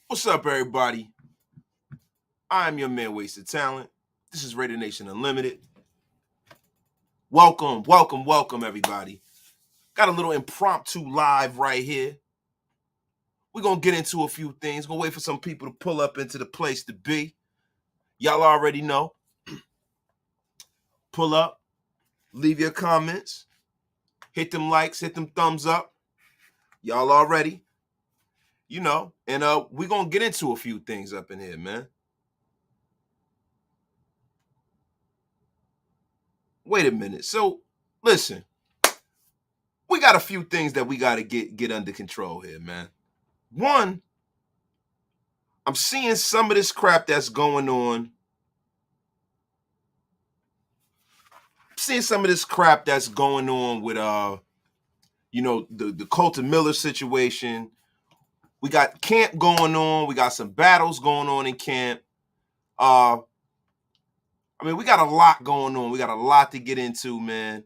What's up, everybody? I'm your man, Wasted Talent. This is Raider Nation Unlimited. Welcome, everybody. Got a little impromptu live right here. We're going to get into a few things. Going to wait for some people to pull up into the place to be. Y'all already know. Pull up, leave your comments, hit them likes, hit them thumbs up. Y'all already, and we're going to get into a few things up in here, man. Wait a minute. So, listen. We got a few things that we got to get under control here, man. One, I'm seeing some of this crap that's going on. With the Colton Miller situation. We got camp going on. We got some battles going on in camp. We got a lot going on. We got a lot to get into, man.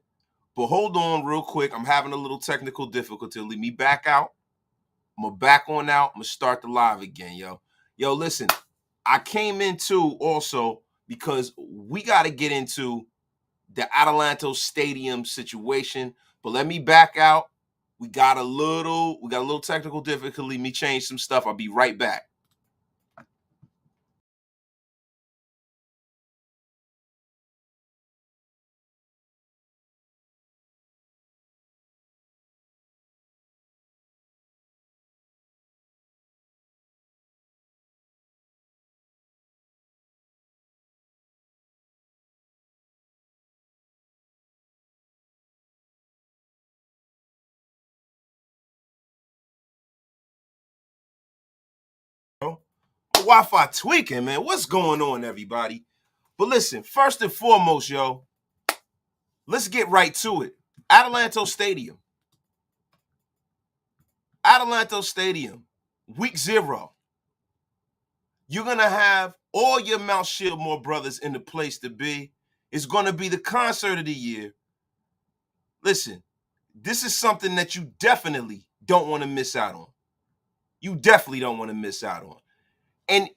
But hold on real quick. I'm having a little technical difficulty. Leave me back out. I'm going to back on out. I'm going to start the live again, yo. Yo, listen, I came into also because we got to get into the Adelanto Stadium situation. But let me back out. We got a little technical difficulty. Let me change some stuff. I'll be right back. Wi-Fi tweaking, man. What's going on, everybody? But listen, first and foremost, yo, let's get right to it. Adelanto Stadium. Week 0. You're going to have all your Mount Shieldmore brothers in the place to be. It's going to be the concert of the year. Listen, this is something that you definitely don't want to miss out on. And,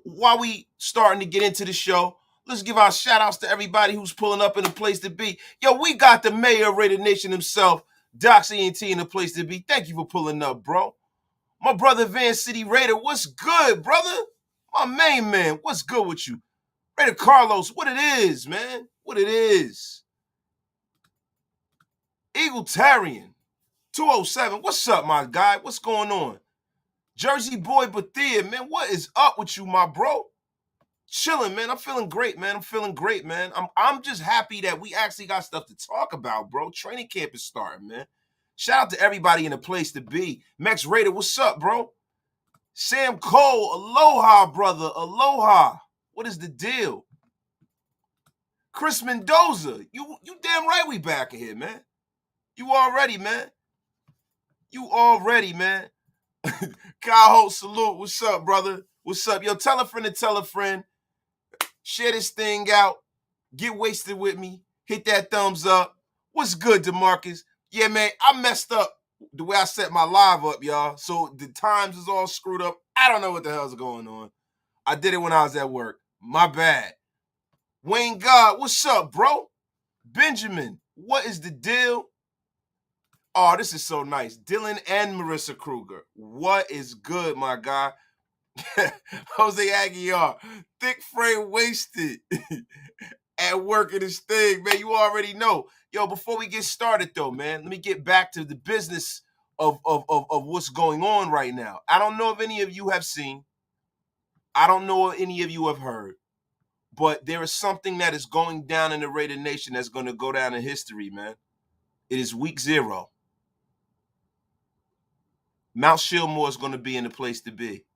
while we starting to get into the show, let's give our shout-outs to everybody who's pulling up in the place to be. Yo, we got the mayor of Raider Nation himself, DOX ENT, in the place to be. Thank you for pulling up, bro. My brother Van City Raider, what's good, brother? My main man, what's good with you? Raider Carlos, what it is, man? What it is. Eagletarian, 207, what's up, my guy? What's going on? Jersey Boy Bethia, man, what is up with you, my bro? Chilling, man. I'm feeling great, man. I'm just happy that we actually got stuff to talk about, bro. Training camp is starting, man. Shout out to everybody in the place to be. Max Raider, what's up, bro? Sam Cole, aloha, brother. Aloha. What is the deal? Chris Mendoza, you damn right we back in here, man. You already, man. Kyle Holt, salute. What's up, brother? What's up? Yo, tell a friend to tell a friend. Share this thing out. Get wasted with me. Hit that thumbs up. What's good, Demarcus? Yeah, man, I messed up the way I set my live up, y'all. So the times is all screwed up. I don't know what the hell's going on. I did it when I was at work. My bad. Wayne God, what's up, bro? Benjamin, what is the deal? Oh, this is so nice. Dylan and Marissa Kruger. What is good, my guy? Jose Aguiar, thick frame wasted at work in this thing, man. You already know. Yo, before we get started, though, man, let me get back to the business of what's going on right now. I don't know if any of you have seen. I don't know if any of you have heard. But there is something that is going down in the Raider Nation that's going to go down in history, man. It is week 0. Mount Shieldmore is going to be in the place to be.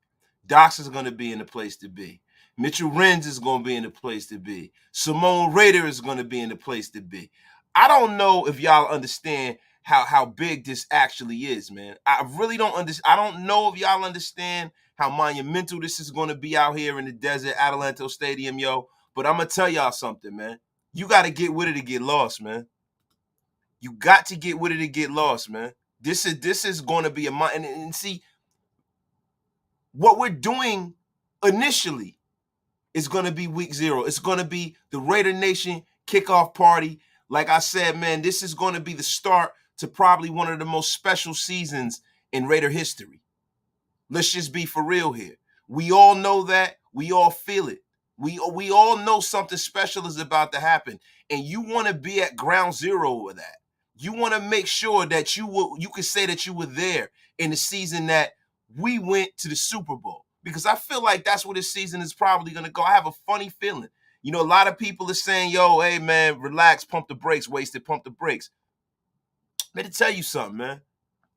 Dox is going to be in the place to be. Mitchell Renz is going to be in the place to be. Simone Raider is going to be in the place to be. I don't know if y'all understand how big this actually is, man. I really don't understand. I don't know if y'all understand how monumental this is going to be out here in the desert, Adelanto Stadium, yo. But I'm going to tell y'all something, man. You got to get with it to get lost, man. You got to get with it to get lost, man. This is going to be and see, what we're doing initially is going to be week 0. It's going to be the Raider Nation kickoff party. Like I said, man, this is going to be the start to probably one of the most special seasons in Raider history. Let's just be for real here. We all know that. We all feel it. We all know something special is about to happen. And you want to be at ground zero of that. You want to make sure that you can say that you were there in the season that we went to the Super Bowl. Because I feel like that's where this season is probably going to go. I have a funny feeling. You know, a lot of people are saying, yo, hey, man, relax, pump the brakes, wasted, pump the brakes. Let me tell you something, man.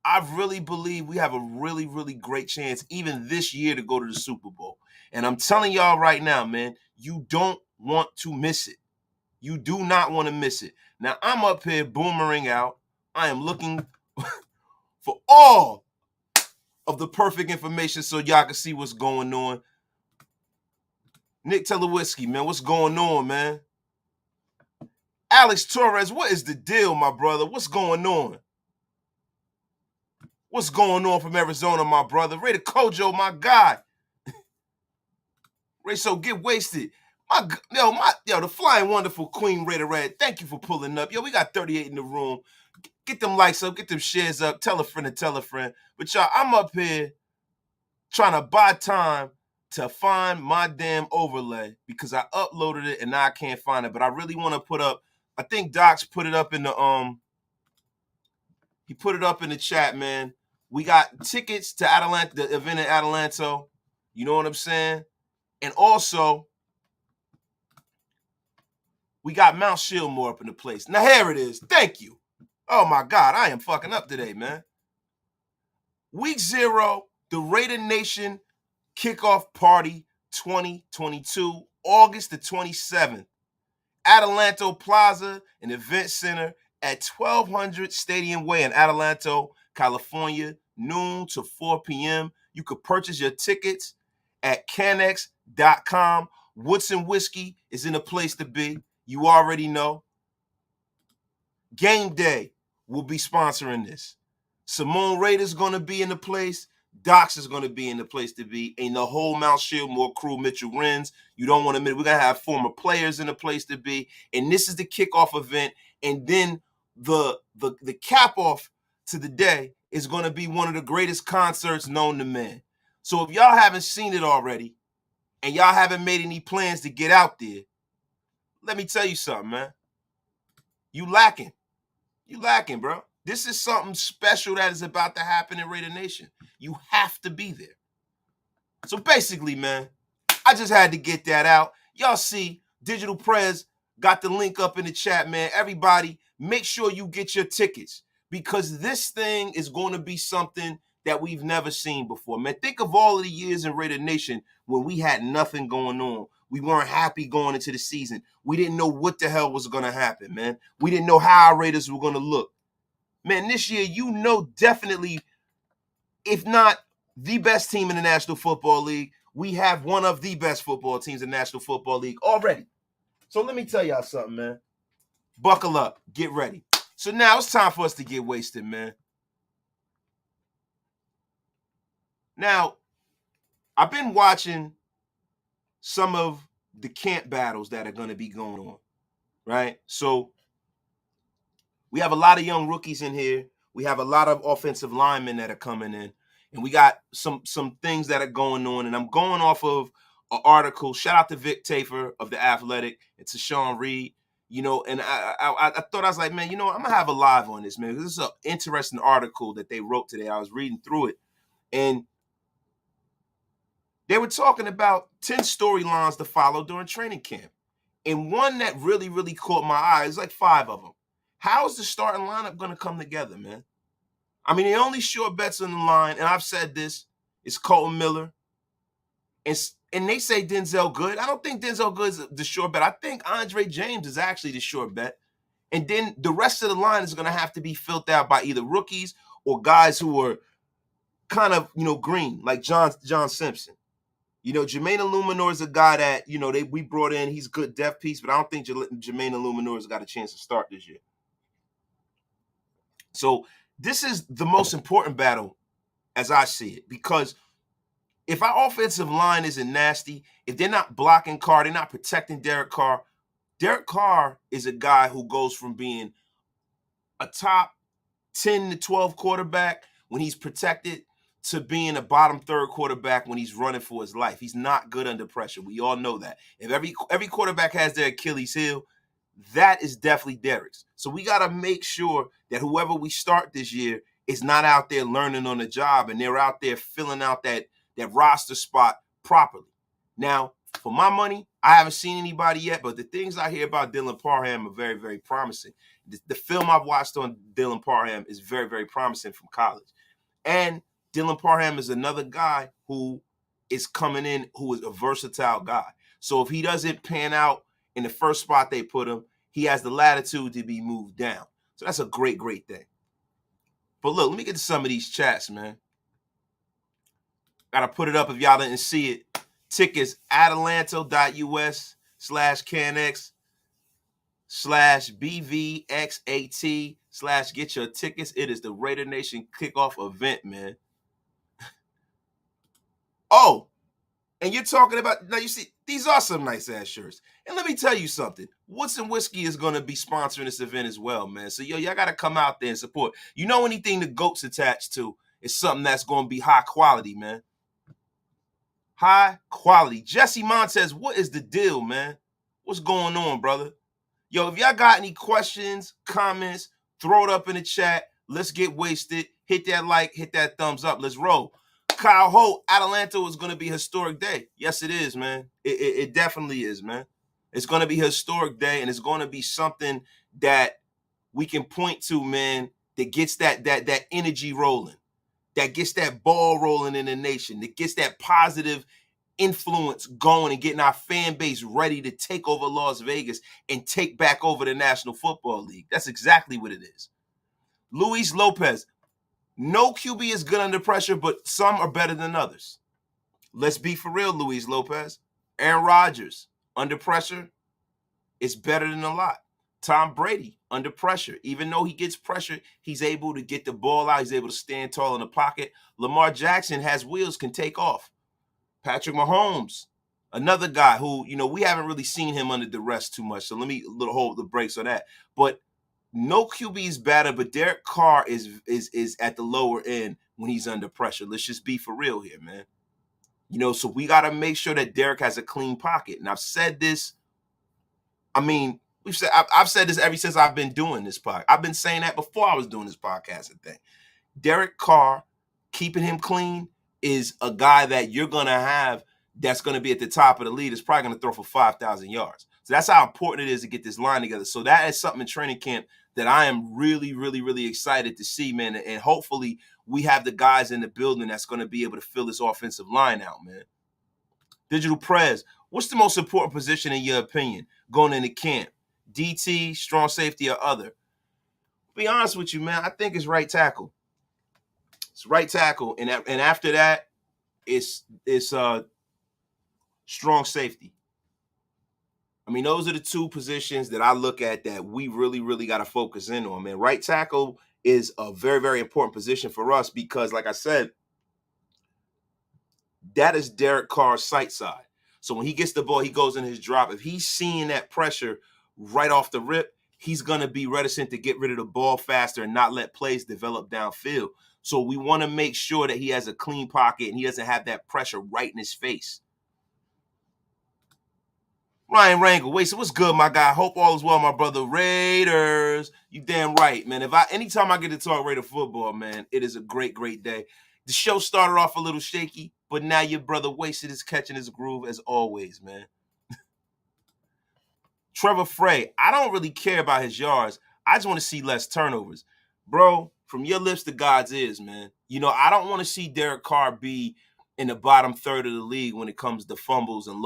I really believe we have a really, really great chance even this year to go to the Super Bowl. And I'm telling y'all right now, man, you don't want to miss it. You do not want to miss it. Now, I'm up here boomering out. I am looking for all of the perfect information so y'all can see what's going on. Nick Telewitzky, man, what's going on, man? Alex Torres, what is the deal, my brother? What's going on? What's going on from Arizona, my brother? Ray the Kojo, my guy. Ray, so get wasted. The flying wonderful Queen Raider Red. Thank you for pulling up. Yo, we got 38 in the room. Get them likes up, get them shares up. Tell a friend to tell a friend. But y'all, I'm up here trying to buy time to find my damn overlay because I uploaded it and now I can't find it. But I really want to put up. I think Docs put it up in the He put it up in the chat, man. We got tickets to Adelanto, the event in Adelanto. You know what I'm saying? And also, we got Mount Shieldmore up in the place. Now, here it is. Thank you. Oh, my God. I am fucking up today, man. Week 0, the Raider Nation Kickoff Party 2022, August the 27th. Adelanto Plaza, an event center at 1200 Stadium Way in Adelanto, California, noon to 4 p.m. You could purchase your tickets at Canex.com. Woodson Whiskey is in a place to be. You already know. Game Day will be sponsoring this. Simone Raider's going to be in the place. Docs is going to be in the place to be. And the whole Mount Shieldmore crew, Mitchell Renz. You don't want to miss. We're going to have former players in the place to be. And this is the kickoff event. And then the cap off to the day is going to be one of the greatest concerts known to man. So if y'all haven't seen it already and y'all haven't made any plans to get out there, let me tell you something, man. You lacking. You lacking, bro. This is something special that is about to happen in Raider Nation. You have to be there. So basically, man, I just had to get that out. Y'all see, Digital Prez got the link up in the chat, man. Everybody, make sure you get your tickets because this thing is going to be something that we've never seen before, man. Think of all of the years in Raider Nation when we had nothing going on. We weren't happy going into the season. We didn't know what the hell was going to happen, man. We didn't know how our Raiders were going to look. Man, this year, you know definitely, if not the best team in the National Football League, we have one of the best football teams in the National Football League already. So let me tell y'all something, man. Buckle up. Get ready. So now it's time for us to get wasted, man. Now, I've been watching some of the camp battles that are going to be going on, right? So we have a lot of young rookies in here. We have a lot of offensive linemen that are coming in. And we got some things that are going on. And I'm going off of an article. Shout out to Vic Tafer of The Athletic and to Sean Reed. You know, and I thought, I was like, man, you know, I'm going to have a live on this, man. This is an interesting article that they wrote today. I was reading through it. And they were talking about 10 storylines to follow during training camp. And one that really, really caught my eye is like 5 of them. How is the starting lineup going to come together, man? I mean, the only sure bets on the line, and I've said this, is Colton Miller. And they say Denzelle Good. I don't think Denzelle Good is the sure bet. I think Andre James is actually the sure bet. And then the rest of the line is going to have to be filled out by either rookies or guys who are kind of, you know, green, like John Simpson. You know, Jermaine Illuminor is a guy that, you know, we brought in. He's a good depth piece, but I don't think Jermaine Illuminor has got a chance to start this year. So this is the most important battle as I see it, because If our offensive line isn't nasty, if they're not blocking Carr, they're not protecting Derek Carr. Derek Carr is a guy who goes from being a top 10 to 12 quarterback when he's protected to being a bottom third quarterback when he's running for his life. He's not good under pressure. We all know that. If every quarterback has their Achilles heel, that is definitely Derek's. So we got to make sure that whoever we start this year is not out there learning on the job and they're out there filling out that roster spot properly. Now, for my money, I haven't seen anybody yet, but the things I hear about Dylan Parham are very, very promising. The film I've watched on Dylan Parham is very, very promising from college. And Dylan Parham is another guy who is coming in who is a versatile guy. So if he doesn't pan out in the first spot they put him, he has the latitude to be moved down. So that's a great, great thing. But look, let me get to some of these chats, man. Got to put it up if y'all didn't see it. Tickets, Adelanto.us/canx/BVXAT/ get your tickets. It is the Raider Nation kickoff event, man. Oh, and you're talking about, now you see, these are some nice ass shirts. And let me tell you something. Woods and Whiskey is going to be sponsoring this event as well, man. So, y'all got to come out there and support. You know, anything the GOAT's attached to is something that's going to be high quality, man. High quality. Jesse Montez, what is the deal, man? What's going on, brother? Yo, if y'all got any questions, comments, throw it up in the chat. Let's get wasted. Hit that like, hit that thumbs up. Let's roll. Kyle Holt, Adelanto is going to be a historic day. Yes, it is, man. It definitely is, man. It's going to be a historic day, and it's going to be something that we can point to, man, that gets that energy rolling, that gets that ball rolling in the nation, that gets that positive influence going and getting our fan base ready to take over Las Vegas and take back over the National Football League. That's exactly what it is. Luis Lopez, no QB is good under pressure, but some are better than others. Let's be for real, Luis Lopez. Aaron Rodgers, under pressure, is better than a lot. Tom Brady, under pressure. Even though he gets pressure, he's able to get the ball out. He's able to stand tall in the pocket. Lamar Jackson has wheels, can take off. Patrick Mahomes, another guy who, you know, we haven't really seen him under duress too much. So let me hold the brakes on that. But no QB is better, but Derek Carr is at the lower end when he's under pressure. Let's just be for real here, man. You know, so we got to make sure that Derek has a clean pocket. And I've said this, I mean, I've said this ever since I've been doing this podcast. I've been saying that before I was doing this podcasting thing. Derek Carr, keeping him clean, is a guy that you're going to have that's going to be at the top of the league. Is probably going to throw for 5,000 yards. So that's how important it is to get this line together. So that is something in training camp that I am really, really, really excited to see, man. And hopefully we have the guys in the building that's going to be able to fill this offensive line out, man. Digital Prez, what's the most important position in your opinion going into camp? DT, strong safety, or other? To be honest with you, man, I think it's right tackle. It's right tackle. And after that, it's strong safety. I mean, those are the two positions that I look at that we really, really got to focus in on, man. Right tackle is a very, very important position for us because, like I said, that is Derek Carr's sight side. So when he gets the ball, he goes in his drop. If he's seeing that pressure right off the rip, he's going to be reticent to get rid of the ball faster and not let plays develop downfield. So we want to make sure that he has a clean pocket and he doesn't have that pressure right in his face. Ryan Rangel, wait, so what's good, my guy? Hope all is well, my brother. Raiders, you damn right, man. Anytime I get to talk Raider football, man, it is a great, great day. The show started off a little shaky, but now your brother Wasted is catching his groove as always, man. Trevor Frey, I don't really care about his yards. I just want to see less turnovers. Bro, from your lips to God's ears, man. You know, I don't want to see Derek Carr be in the bottom third of the league when it comes to fumbles and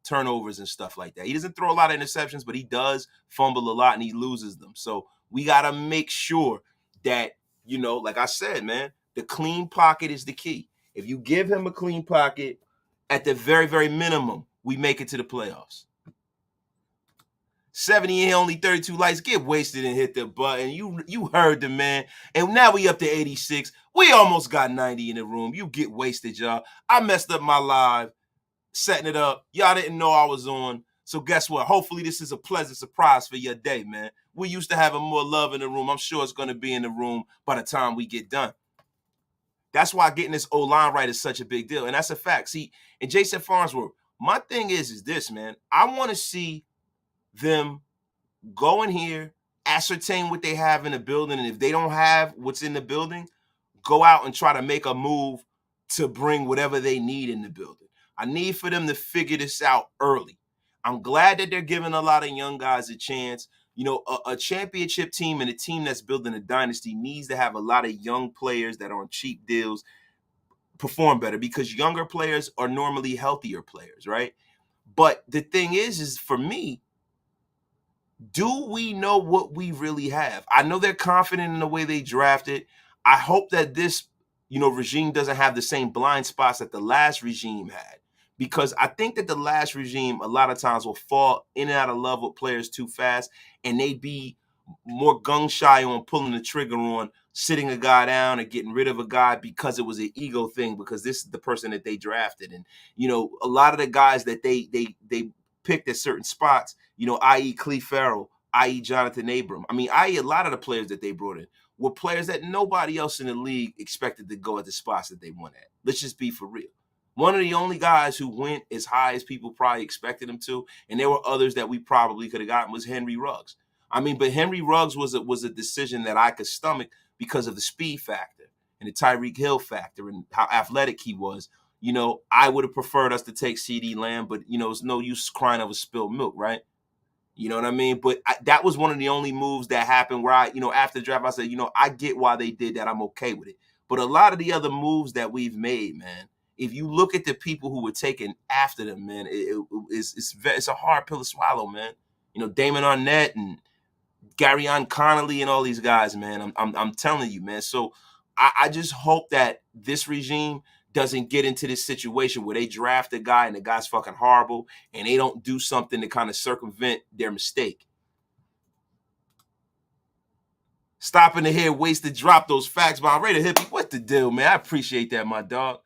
turnovers and stuff like that. He doesn't throw a lot of interceptions, but he does fumble a lot and he loses them. So we got to make sure that, you know, like I said, man, the clean pocket is the key. If you give him a clean pocket, at the very, very minimum, we make it to the playoffs. 70 only 32 likes. Get wasted and hit the button. You heard the man. And now we up to 86. We almost got 90 in the room. You get wasted, y'all. I messed up my live, setting it up. Y'all didn't know I was on. So guess what? Hopefully this is a pleasant surprise for your day, man. We used to have more love in the room. I'm sure it's going to be in the room by the time we get done. That's why getting this O-line right is such a big deal. And that's a fact. See, in Jason Farnsworth, my thing is this, man. I want to see them go in here, ascertain what they have in the building. And if they don't have what's in the building, go out and try to make a move to bring whatever they need in the building. I need for them to figure this out early. I'm glad that they're giving a lot of young guys a chance. You know, a championship team and a team that's building a dynasty needs to have a lot of young players that are on cheap deals perform better, because younger players are normally healthier players, right? But the thing is for me, do we know what we really have? I know they're confident in the way they drafted. I hope that this, regime doesn't have the same blind spots that the last regime had, because I think that the last regime a lot of times will fall in and out of love with players too fast, and they'd be more gung-shy on pulling the trigger on sitting a guy down and getting rid of a guy because it was an ego thing, because this is the person that they drafted. And, a lot of the guys that they picked at certain spots, i.e. Cleve Farrell, i.e. Jonathan Abram. i.e. a lot of the players that they brought in were players that nobody else in the league expected to go at the spots that they went at. Let's just be for real. One of the only guys who went as high as people probably expected him to, and there were others that we probably could have gotten, was Henry Ruggs. But Henry Ruggs was a decision that I could stomach because of the speed factor and the Tyreek Hill factor and how athletic he was. I would have preferred us to take CD Lamb, but, it's no use crying over spilled milk, right? You know what I mean? But that was one of the only moves that happened where after the draft, I said, I get why they did that. I'm okay with it. But a lot of the other moves that we've made, man, if you look at the people who were taken after them, man, it's a hard pill to swallow, man. Damon Arnett and Garyon Connolly and all these guys, man. I'm telling you, man. So I just hope that this regime doesn't get into this situation where they draft a guy and the guy's fucking horrible and they don't do something to kind of circumvent their mistake. Stopping the head, waste to drop those facts by Raider Hippie. What's the deal, man? I appreciate that, my dog.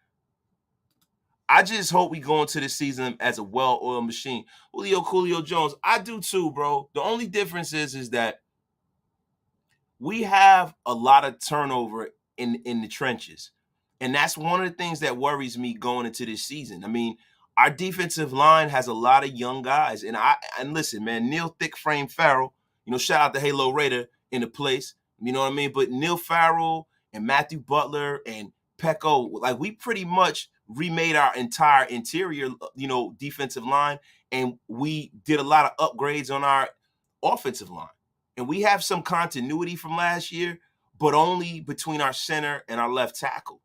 I just hope we go into the season as a well-oiled machine. Julio Jones, I do too, bro. The only difference is that we have a lot of turnover in the trenches. And that's one of the things that worries me going into this season. Our defensive line has a lot of young guys. And listen, man, Neil Thick Frame Farrell, shout out to Halo Raider in the place. You know what I mean? But Neil Farrell and Matthew Butler and Pecco, like, we pretty much remade our entire interior, defensive line. And we did a lot of upgrades on our offensive line. And we have some continuity from last year, but only between our center and our left tackle.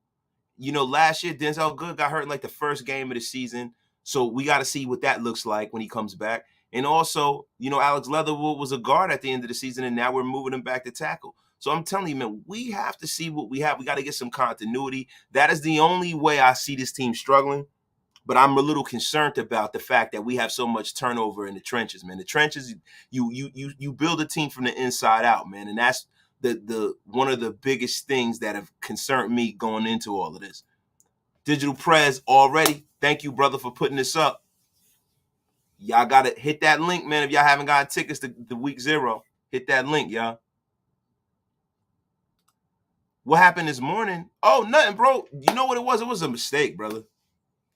Last year, Denzelle Good got hurt in like the first game of the season. So we got to see what that looks like when he comes back. And also, Alex Leatherwood was a guard at the end of the season, and now we're moving him back to tackle. So I'm telling you, man, we have to see what we have. We got to get some continuity. That is the only way I see this team struggling. But I'm a little concerned about the fact that we have so much turnover in the trenches, man. The trenches, you build a team from the inside out, man. And that's the one of the biggest things that have concerned me going into all of this. Digital Prez already. Thank you, brother, for putting this up. Y'all got to hit that link, man. If y'all haven't gotten tickets to the week 0, hit that link, y'all. What happened this morning? Oh, nothing, bro. You know what it was? It was a mistake, brother.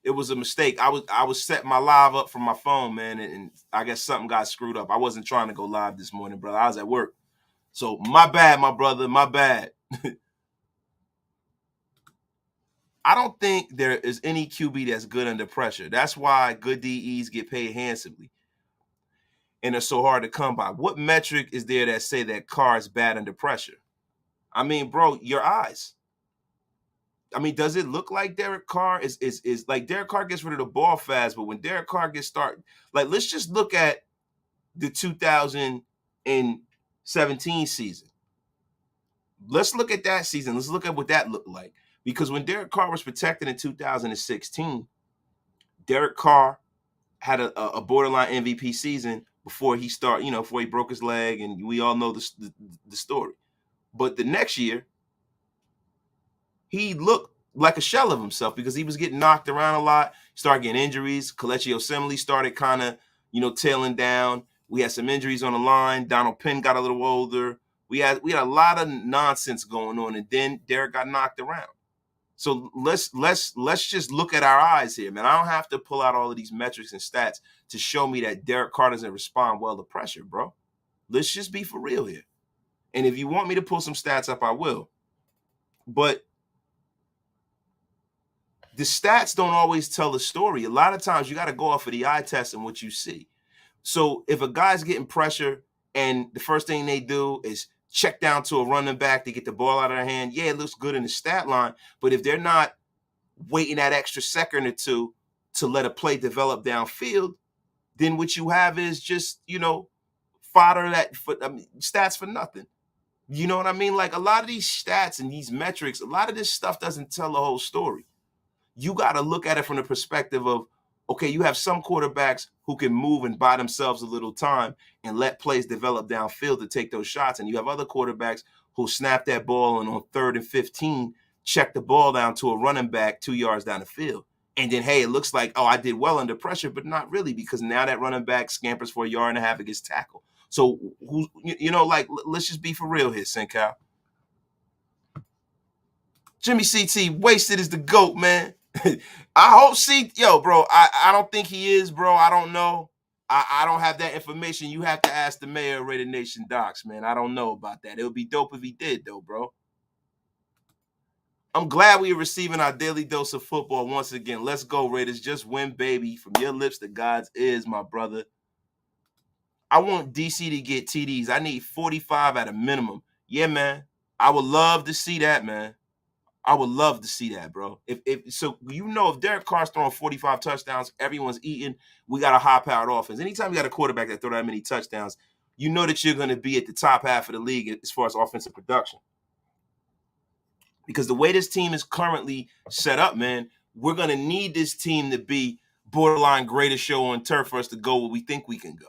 It was a mistake. I was setting my live up from my phone, man, and I guess something got screwed up. I wasn't trying to go live this morning, brother. I was at work. So my bad, my brother, my bad. I don't think there is any QB that's good under pressure. That's why good DEs get paid handsomely and they're so hard to come by. What metric is there that say that Carr is bad under pressure? Bro, your eyes. Does it look like Derek Carr is like Derek Carr gets rid of the ball fast, but when Derek Carr gets started, like, let's just look at the 2017 season. Let's look at that season. Let's look at what that looked like. Because when Derek Carr was protected in 2016, Derek Carr had a borderline MVP season, before he before he broke his leg, and we all know the story. But the next year, he looked like a shell of himself because he was getting knocked around a lot, started getting injuries. Kelechi Osemele started kind of, tailing down. We had some injuries on the line. Donald Penn got a little older. We had a lot of nonsense going on, and then Derek got knocked around. So let's just look at our eyes here, man. I don't have to pull out all of these metrics and stats to show me that Derek Carr doesn't respond well to pressure, bro. Let's just be for real here. And if you want me to pull some stats up, I will. But the stats don't always tell the story. A lot of times you got to go off of the eye test and what you see. So if a guy's getting pressure and the first thing they do is check down to a running back to get the ball out of their hand, yeah, it looks good in the stat line. But if they're not waiting that extra second or two to let a play develop downfield, then what you have is just, fodder stats for nothing. You know what I mean? Like a lot of these stats and these metrics, a lot of this stuff doesn't tell the whole story. You got to look at it from the perspective of, okay, you have some quarterbacks who can move and buy themselves a little time and let plays develop downfield to take those shots. And you have other quarterbacks who snap that ball and on 3rd and 15, check the ball down to a running back 2 yards down the field. And then, hey, it looks like, oh, I did well under pressure, but not really, because now that running back scampers for 1.5 yards and gets tackled. So, let's just be for real here, Sencal. Jimmy CT, wasted is the GOAT, man. I hope bro, I don't think he is, bro. I don't know. I don't have that information. You have to ask the mayor of Raider Nation Docs, man. I don't know about that. It would be dope if he did, though, bro. I'm glad we are receiving our daily dose of football once again. Let's go, Raiders. Just win, baby. From your lips to God's ears, my brother. I want DC to get TDs. I need 45 at a minimum. Yeah, man. I would love to see that, man. I would love to see that, bro. If Derek Carr's throwing 45 touchdowns, everyone's eating, we got a high-powered offense. Anytime you got a quarterback that throw that many touchdowns, you know that you're going to be at the top half of the league as far as offensive production. Because the way this team is currently set up, man, we're going to need this team to be borderline greatest show on turf for us to go where we think we can go.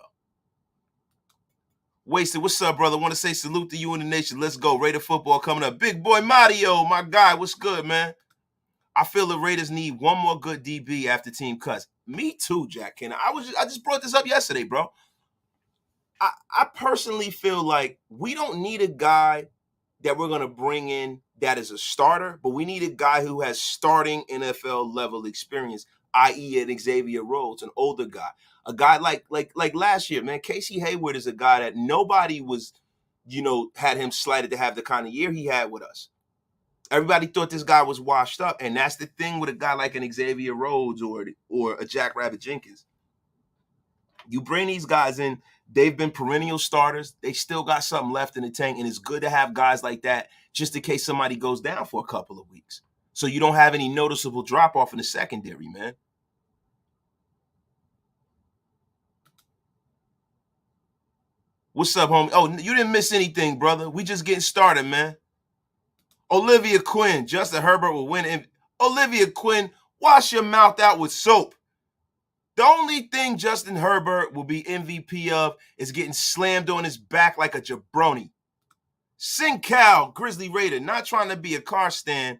Wasted, what's up, brother? Want to say salute to you and the nation. Let's go. Raider football coming up. Big boy Mario, my guy. What's good, man? I feel the Raiders need one more good DB after team cuts. Me too, Jack Kenner. I just brought this up yesterday, bro. I personally feel like we don't need a guy that we're going to bring in that is a starter, but we need a guy who has starting NFL level experience, i.e. an Xavier Rhodes, an older guy. A guy like last year, man. Casey Hayward is a guy that nobody was, had him slighted to have the kind of year he had with us. Everybody thought this guy was washed up, and that's the thing with a guy like an Xavier Rhodes or a Jackrabbit Jenkins. You bring these guys in, they've been perennial starters. They still got something left in the tank, and it's good to have guys like that just in case somebody goes down for a couple of weeks. So you don't have any noticeable drop-off in the secondary, man. What's up, homie? Oh, you didn't miss anything, brother. We just getting started, man. Olivia Quinn, Justin Herbert will win. Olivia Quinn, wash your mouth out with soap. The only thing Justin Herbert will be MVP of is getting slammed on his back like a jabroni. Sencal, Grizzly Raider, not trying to be a Carr stan,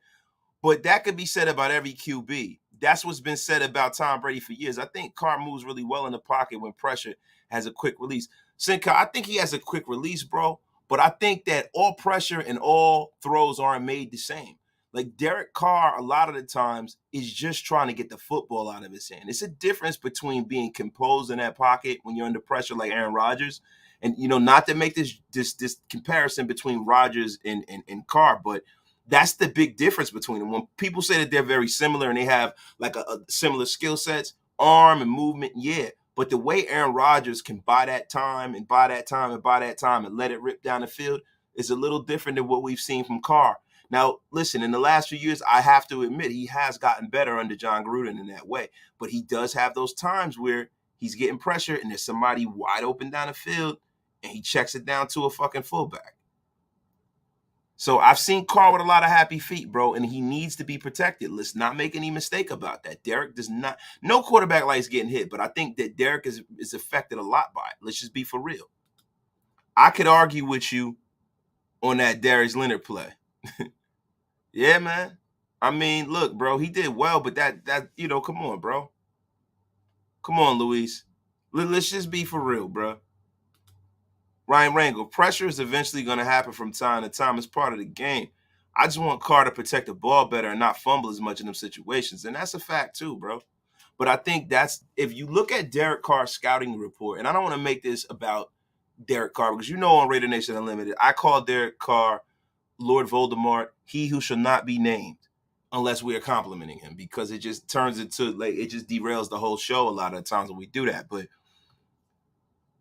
but that could be said about every QB. That's what's been said about Tom Brady for years. I think Carr moves really well in the pocket when pressure has a quick release. Sencal, I think he has a quick release, bro, but I think that all pressure and all throws aren't made the same. Like Derek Carr, a lot of the times, is just trying to get the football out of his hand. It's a difference between being composed in that pocket when you're under pressure like Aaron Rodgers. And, not to make this comparison between Rodgers and Carr, but that's the big difference between them. When people say that they're very similar and they have like a similar skill sets, arm and movement, yeah. But the way Aaron Rodgers can buy that time and buy that time and buy that time and let it rip down the field is a little different than what we've seen from Carr. Now, listen, in the last few years, I have to admit he has gotten better under John Gruden in that way. But he does have those times where he's getting pressure and there's somebody wide open down the field and he checks it down to a fucking fullback. So I've seen Carr with a lot of happy feet, bro, and he needs to be protected. Let's not make any mistake about that. Derek does not. No quarterback likes getting hit, but I think that Derek is affected a lot by it. Let's just be for real. I could argue with you on that Darius Leonard play. Yeah, man. I mean, look, bro, he did well, but that come on, bro. Come on, Luis. Let's just be for real, bro. Ryan Rangel, pressure is eventually going to happen from time to time. It's part of the game. I just want Carr to protect the ball better and not fumble as much in them situations. And that's a fact too, bro. But I think that's, if you look at Derek Carr's scouting report, and I don't want to make this about Derek Carr because on Raider Nation Unlimited, I call Derek Carr Lord Voldemort, he who shall not be named, unless we are complimenting him, because it just turns into, it just derails the whole show a lot of the times when we do that. But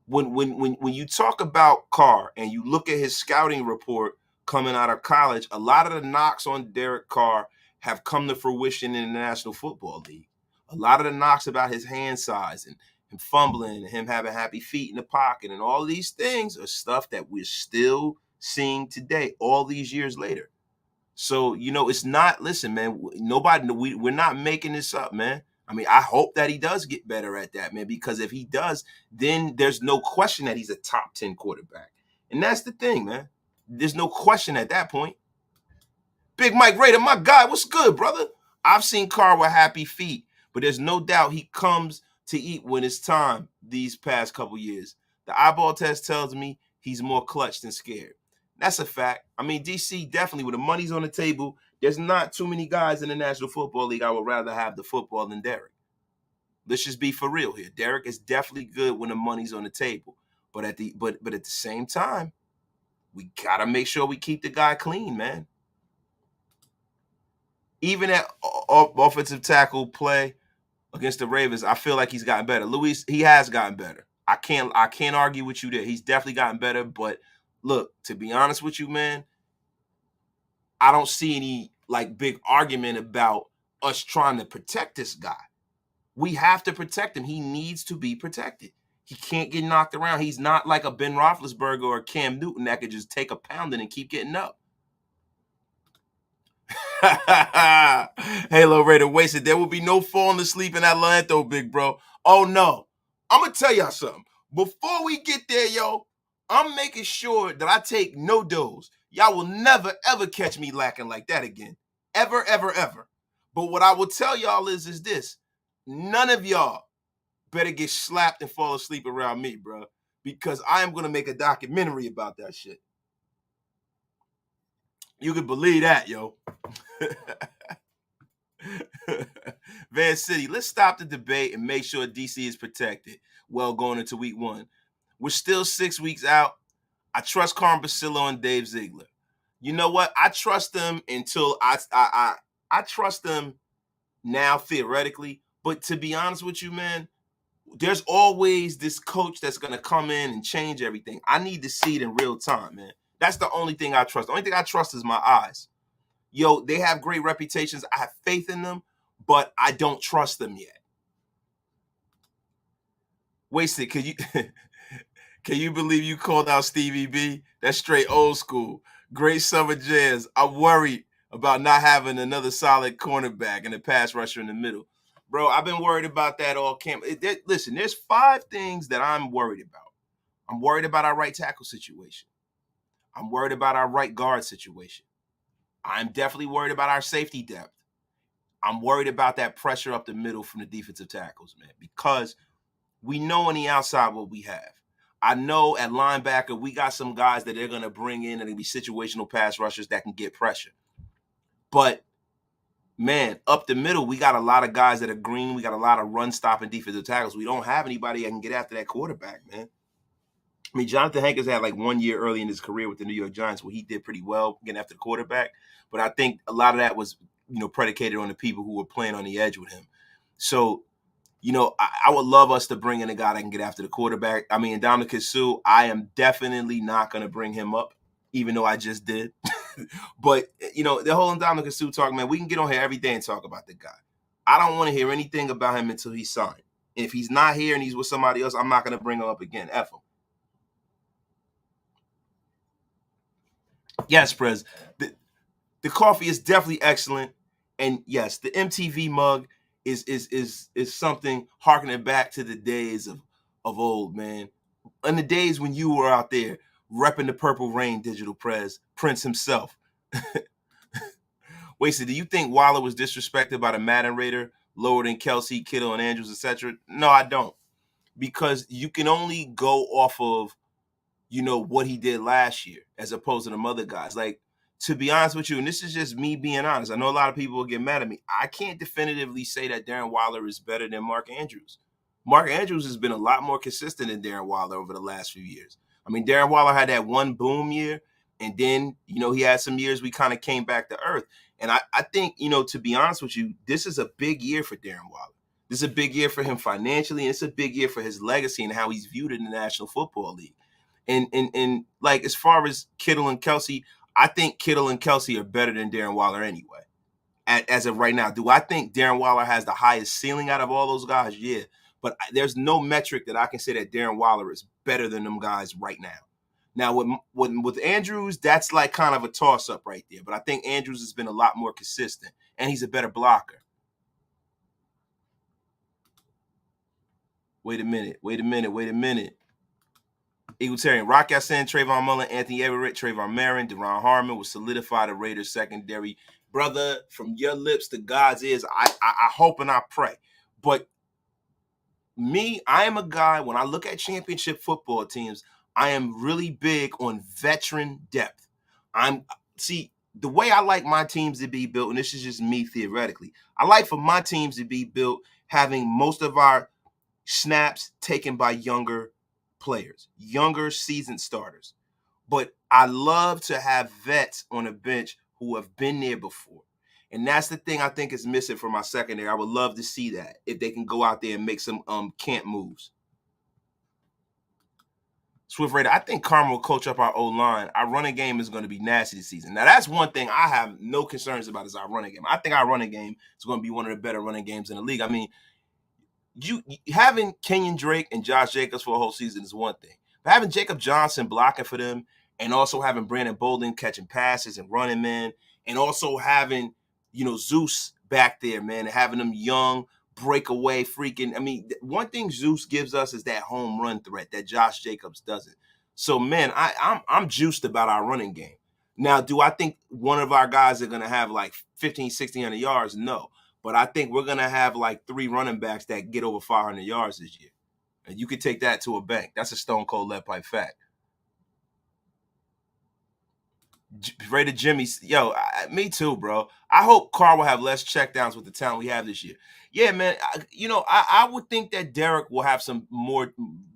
when you talk about Carr and you look at his scouting report coming out of college, a lot of the knocks on Derek Carr have come to fruition in the National Football League. A lot of the knocks about his hand size and him fumbling and him having happy feet in the pocket and all these things are stuff that we're still seeing today, all these years later. So, it's not, listen, man, we're not making this up, man. I mean, I hope that he does get better at that, man, because if he does, then there's no question that he's a top 10 quarterback. And that's the thing, man. There's no question at that point. Big Mike Raider, my guy, what's good, brother? I've seen Carr with happy feet, but there's no doubt he comes to eat when it's time these past couple years. The eyeball test tells me he's more clutch than scared. That's a fact. I mean, DC definitely, when the money's on the table, there's not too many guys in the National Football League I would rather have the football than Derek. Let's just be for real here. Derek is definitely good when the money's on the table. But at the same time, we got to make sure we keep the guy clean, man. Even at offensive tackle play against the Ravens, I feel like he's gotten better. Luis, he has gotten better. I can't argue with you there. He's definitely gotten better, but look, to be honest with you, man, I don't see any big argument about us trying to protect this guy. We have to protect him. He needs to be protected. He can't get knocked around. He's not like a Ben Roethlisberger or Cam Newton that could just take a pounding and keep getting up. Halo Raider wasted. There will be no falling asleep in Adelanto, big bro. Oh, no. I'm going to tell y'all something. Before we get there, yo, I'm making sure that I take no dose. Y'all will never, ever catch me lacking like that again. Ever, ever, ever. But what I will tell y'all is this. None of y'all better get slapped and fall asleep around me, bro. Because I am going to make a documentary about that shit. You can believe that, yo. Van City, let's stop the debate and make sure DC is protected well going into week 1. We're still 6 weeks out. I trust Carm Basillo and Dave Ziegler. You know what? I trust them until I trust them now theoretically. But to be honest with you, man, there's always this coach that's going to come in and change everything. I need to see it in real time, man. That's the only thing I trust. The only thing I trust is my eyes. Yo, they have great reputations. I have faith in them, but I don't trust them yet. Wasted, can you believe you called out Stevie B? That's straight old school. Great summer jazz. I'm worried about not having another solid cornerback and a pass rusher in the middle. Bro, I've been worried about that all camp. Listen, there's 5 things that I'm worried about. I'm worried about our right tackle situation. I'm worried about our right guard situation. I'm definitely worried about our safety depth. I'm worried about that pressure up the middle from the defensive tackles, man, because we know on the outside what we have. I know at linebacker, we got some guys that they're going to bring in and they'll be situational pass rushers that can get pressure. But, man, up the middle, we got a lot of guys that are green. We got a lot of run-stopping defensive tackles. We don't have anybody that can get after that quarterback, man. I mean, Jonathan Hankins had 1 year early in his career with the New York Giants where he did pretty well getting after the quarterback. But I think a lot of that was, predicated on the people who were playing on the edge with him. So, I would love us to bring in a guy that can get after the quarterback. I mean, Ndamukong Suh, I am definitely not going to bring him up, even though I just did. But, the whole Ndamukong Suh talk, man, we can get on here every day and talk about the guy. I don't want to hear anything about him until he's signed. If he's not here and he's with somebody else, I'm not going to bring him up again. F him. Yes, Prez. The coffee is definitely excellent, and yes, the MTV mug is something harkening back to the days of old, man. In the days when you were out there repping the Purple Rain, Digital Prez, Prince himself. Wasted, do you think Waller was disrespected by the Madden Raider lower than Kelsey, Kittle, and Andrews, etc.? No, I don't. Because you can only go off of, what he did last year as opposed to them other guys. Like, to be honest with you, and this is just me being honest, I know a lot of people will get mad at me. I can't definitively say that Darren Waller is better than Mark Andrews. Mark Andrews has been a lot more consistent than Darren Waller over the last few years. I mean, Darren Waller had that one boom year, and then, he had some years we kind of came back to earth. And I think, to be honest with you, this is a big year for Darren Waller. This is a big year for him financially, and it's a big year for his legacy and how he's viewed in the National Football League. And like, as far as Kittle and Kelsey, I think Kittle and Kelsey are better than Darren Waller anyway. As of right now, do I think Darren Waller has the highest ceiling out of all those guys? Yeah, but there's no metric that I can say that Darren Waller is better than them guys right now. Now with Andrews, that's like kind of a toss up right there. But I think Andrews has been a lot more consistent, and he's a better blocker. Wait a minute. Egalitarian. Rock Ya-Sin, Trayvon Mullen, Anthony Everett, Trayvon Marin, Deron Harmon will solidify the Raiders secondary. Brother, from your lips to God's ears, I hope and I pray. But me, I am a guy, when I look at championship football teams, I am really big on veteran depth. The way I like my teams to be built, and this is just me theoretically, I like for my teams to be built having most of our snaps taken by younger players, younger seasoned starters. But I love to have vets on a bench who have been there before. And that's the thing I think is missing from my secondary. I would love to see that if they can go out there and make some camp moves. Swift Raider, I think Karma will coach up our O-line. Our running game is going to be nasty this season. Now, that's one thing I have no concerns about is our running game. I think our running game is going to be one of the better running games in the league. I mean, you having Kenyan Drake and Josh Jacobs for a whole season is one thing. But having Jacob Johnson blocking for them and also having Brandon Bolden catching passes and running, man, and also having, Zeus back there, man, and having them young breakaway freaking. I mean, one thing Zeus gives us is that home run threat that Josh Jacobs doesn't. So, man, I'm juiced about our running game. Now, do I think one of our guys are going to have like 15, 1,600 yards? No. But I think we're going to have like 3 running backs that get over 500 yards this year. And you could take that to a bank. That's a stone cold lead pipe fact. Raider Jimmy, me too, bro. I hope Carr will have less checkdowns with the talent we have this year. Yeah, man. I would think that Derek will have some more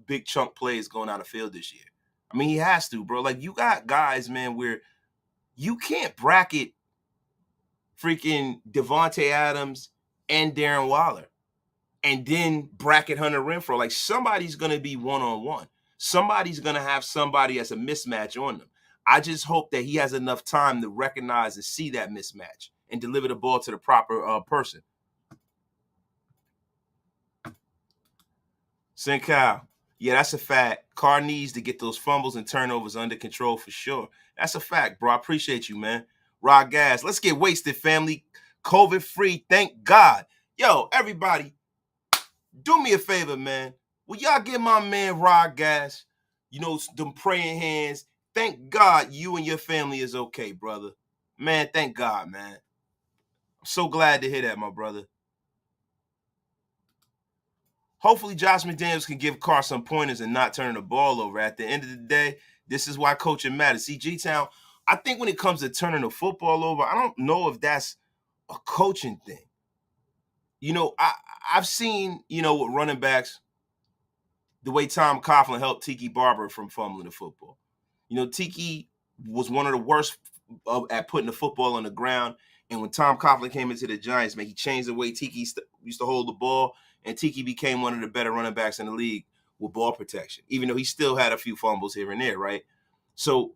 big chunk plays going out of field this year. I mean, he has to, bro. Like, you got guys, man, where you can't bracket freaking Devontae Adams and Darren Waller and then bracket Hunter Renfrow. Like, somebody's going to be one-on-one. Somebody's going to have somebody as a mismatch on them. I just hope that he has enough time to recognize and see that mismatch and deliver the ball to the proper person. St. Kyle. Yeah, that's a fact. Carr needs to get those fumbles and turnovers under control for sure. That's a fact, bro. I appreciate you, man. Rod Gas. Let's get wasted, family. COVID-free, thank God. Yo, everybody, do me a favor, man. Will y'all give my man Rod Gas, them praying hands? Thank God you and your family is okay, brother. Man, thank God, man. I'm so glad to hear that, my brother. Hopefully Josh McDaniels can give Carr some pointers and not turn the ball over. At the end of the day, this is why coaching matters. See, G-Town, I think when it comes to turning the football over, I don't know if that's a coaching thing. I've seen, with running backs, the way Tom Coughlin helped Tiki Barber from fumbling the football. Tiki was one of the worst at putting the football on the ground. And when Tom Coughlin came into the Giants, man, he changed the way Tiki used to hold the ball. And Tiki became one of the better running backs in the league with ball protection, even though he still had a few fumbles here and there, right? So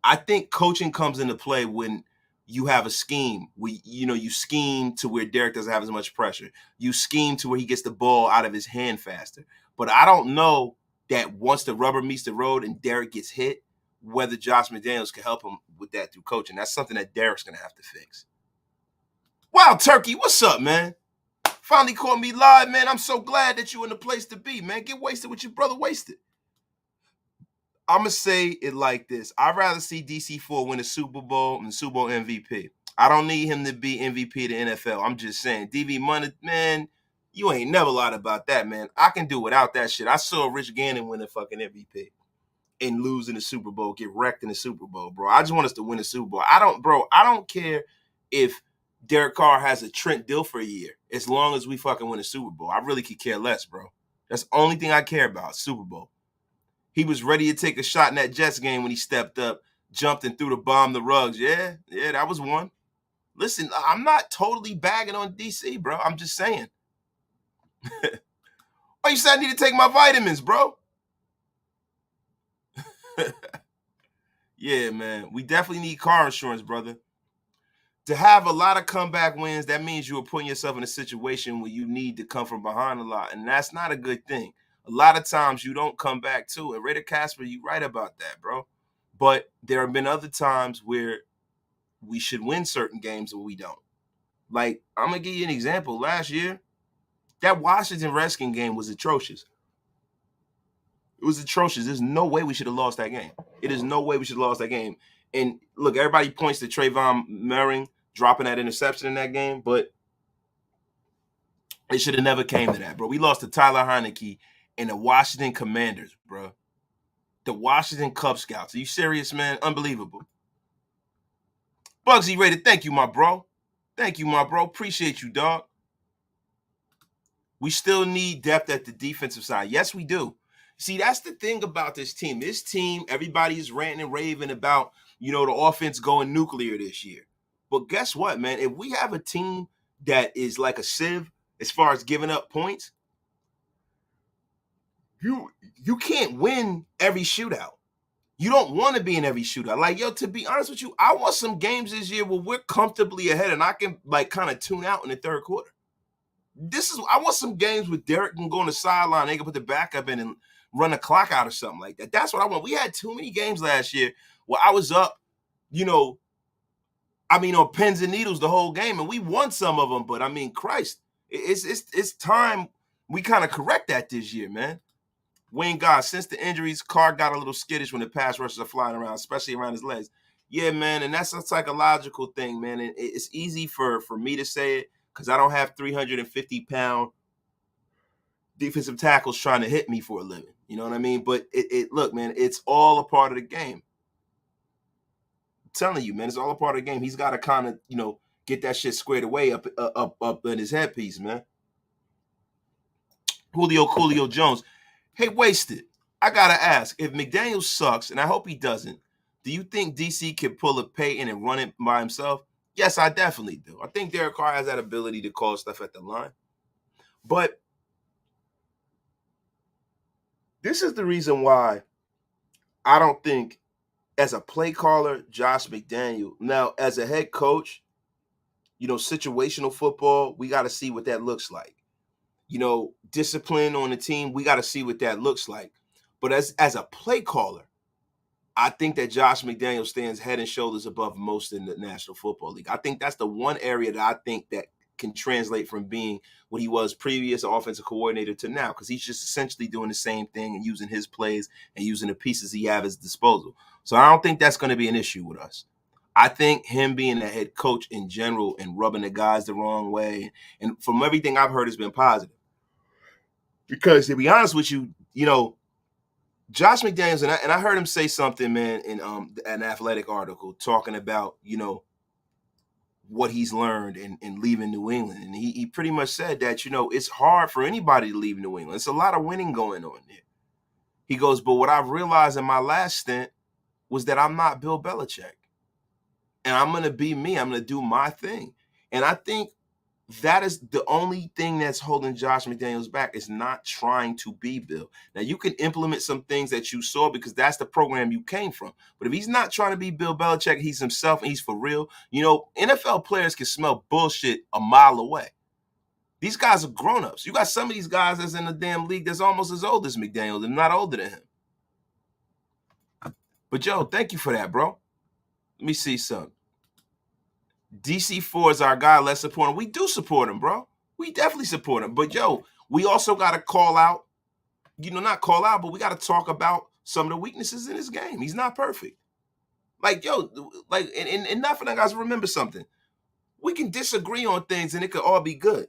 I think coaching comes into play when you have a scheme. You scheme to where Derek doesn't have as much pressure. You scheme to where he gets the ball out of his hand faster. But I don't know that once the rubber meets the road and Derek gets hit, whether Josh McDaniels can help him with that through coaching. That's something that Derek's going to have to fix. Wow, Turkey, what's up, man? Finally caught me live, man. I'm so glad that you in the place to be, man. Get wasted with your brother wasted. I'm going to say it like this. I'd rather see DC4 win a Super Bowl than Super Bowl MVP. I don't need him to be MVP of the NFL. I'm just saying. DV Money, man, you ain't never lied about that, man. I can do without that shit. I saw Rich Gannon win a fucking MVP and lose in the Super Bowl, get wrecked in the Super Bowl, bro. I just want us to win the Super Bowl. I don't care if Derek Carr has a Trent Dilfer year as long as we fucking win the Super Bowl. I really could care less, bro. That's the only thing I care about, Super Bowl. He was ready to take a shot in that Jets game when he stepped up, jumped and threw the bomb the rugs. Yeah, that was one. Listen, I'm not totally bagging on DC, bro. I'm just saying. Oh, you said I need to take my vitamins, bro. Yeah, man. We definitely need car insurance, brother. To have a lot of comeback wins, that means you are putting yourself in a situation where you need to come from behind a lot, and that's not a good thing. A lot of times you don't come back to it. Raider Casper, you're right about that, bro. But there have been other times where we should win certain games and we don't. Like, I'm going to give you an example. Last year, that Washington Redskins game was atrocious. It was atrocious. There's no way we should have lost that game. It is no way we should have lost that game. And look, everybody points to Trayvon Merring dropping that interception in that game, but it should have never came to that, bro. We lost to Tyler Heineke and the Washington Commanders, bro. The Washington Cub Scouts. Are you serious, man? Unbelievable. Bugsy Raider, thank you, my bro. Thank you, my bro. Appreciate you, dog. We still need depth at the defensive side. Yes, we do. See, that's the thing about this team. This team, everybody's ranting and raving about, the offense going nuclear this year. But guess what, man? If we have a team that is like a sieve as far as giving up points, you can't win every shootout. You don't want to be in every shootout. Like, to be honest with you, I want some games this year where we're comfortably ahead and I can, kind of tune out in the third quarter. I want some games with Derek can go on the sideline. They can put the backup in and run the clock out or something like that. That's what I want. We had too many games last year where I was up, on pins and needles the whole game, and we won some of them. But Christ, it's time we kind of correct that this year, man. Wayne God, since the injuries, Carr got a little skittish when the pass rushes are flying around, especially around his legs. Yeah, man, and that's a psychological thing, man. And it's easy for me to say it because I don't have 350-pound defensive tackles trying to hit me for a living. You know what I mean? But look, man, it's all a part of the game. I'm telling you, man, it's all a part of the game. He's got to kind of, get that shit squared away up in his headpiece, man. Julio Jones. Hey, Wasted, I got to ask, if McDaniels sucks, and I hope he doesn't, do you think DC can pull a Peyton and run it by himself? Yes, I definitely do. I think Derek Carr has that ability to call stuff at the line. But this is the reason why I don't think, as a play caller, Josh McDaniel, now as a head coach, situational football, we got to see what that looks like. Discipline on the team, we got to see what that looks like. But as a play caller, I think that Josh McDaniel stands head and shoulders above most in the National Football League. I think that's the one area that I think that can translate from being what he was previous offensive coordinator to now, because he's just essentially doing the same thing and using his plays and using the pieces he has at his disposal. So I don't think that's going to be an issue with us. I think him being a head coach in general and rubbing the guys the wrong way, and from everything I've heard, has been positive. Because to be honest with you, Josh McDaniels, and I heard him say something, man, in an athletic article talking about, what he's learned in leaving New England. And he pretty much said that, it's hard for anybody to leave New England. It's a lot of winning going on there. He goes, but what I've realized in my last stint was that I'm not Bill Belichick. And I'm going to be me. I'm going to do my thing. And I think that is the only thing that's holding Josh McDaniels back, is not trying to be Bill. Now, you can implement some things that you saw because that's the program you came from. But if he's not trying to be Bill Belichick, he's himself and he's for real, NFL players can smell bullshit a mile away. These guys are grown-ups. You got some of these guys that's in the damn league that's almost as old as McDaniels and not older than him. But, yo, thank you for that, bro. Let me see something. DC4 is our guy. Let's support him. We do support him, bro. We definitely support him. But, yo, we also got to call out, not call out, but we got to talk about some of the weaknesses in his game. He's not perfect. Like, yo, like, and not for that, guys, remember something. We can disagree on things and it could all be good.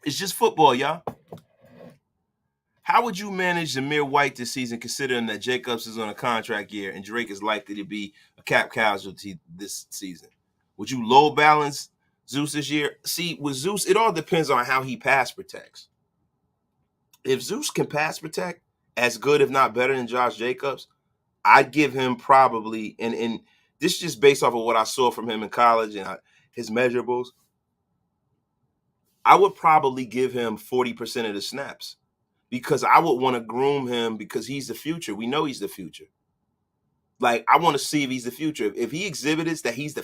It's just football, y'all. How would you manage Zamir White this season, considering that Jacobs is on a contract year and Drake is likely to be a cap casualty this season? Would you low balance Zeus this year? See, with Zeus, it all depends on how he pass protects. If Zeus can pass protect as good, if not better than Josh Jacobs, I'd give him probably, and this is just based off of what I saw from him in college and his measurables, I would probably give him 40% of the snaps because I would want to groom him because he's the future. We know he's the future. Like, I want to see if he's the future. If he exhibits that he's the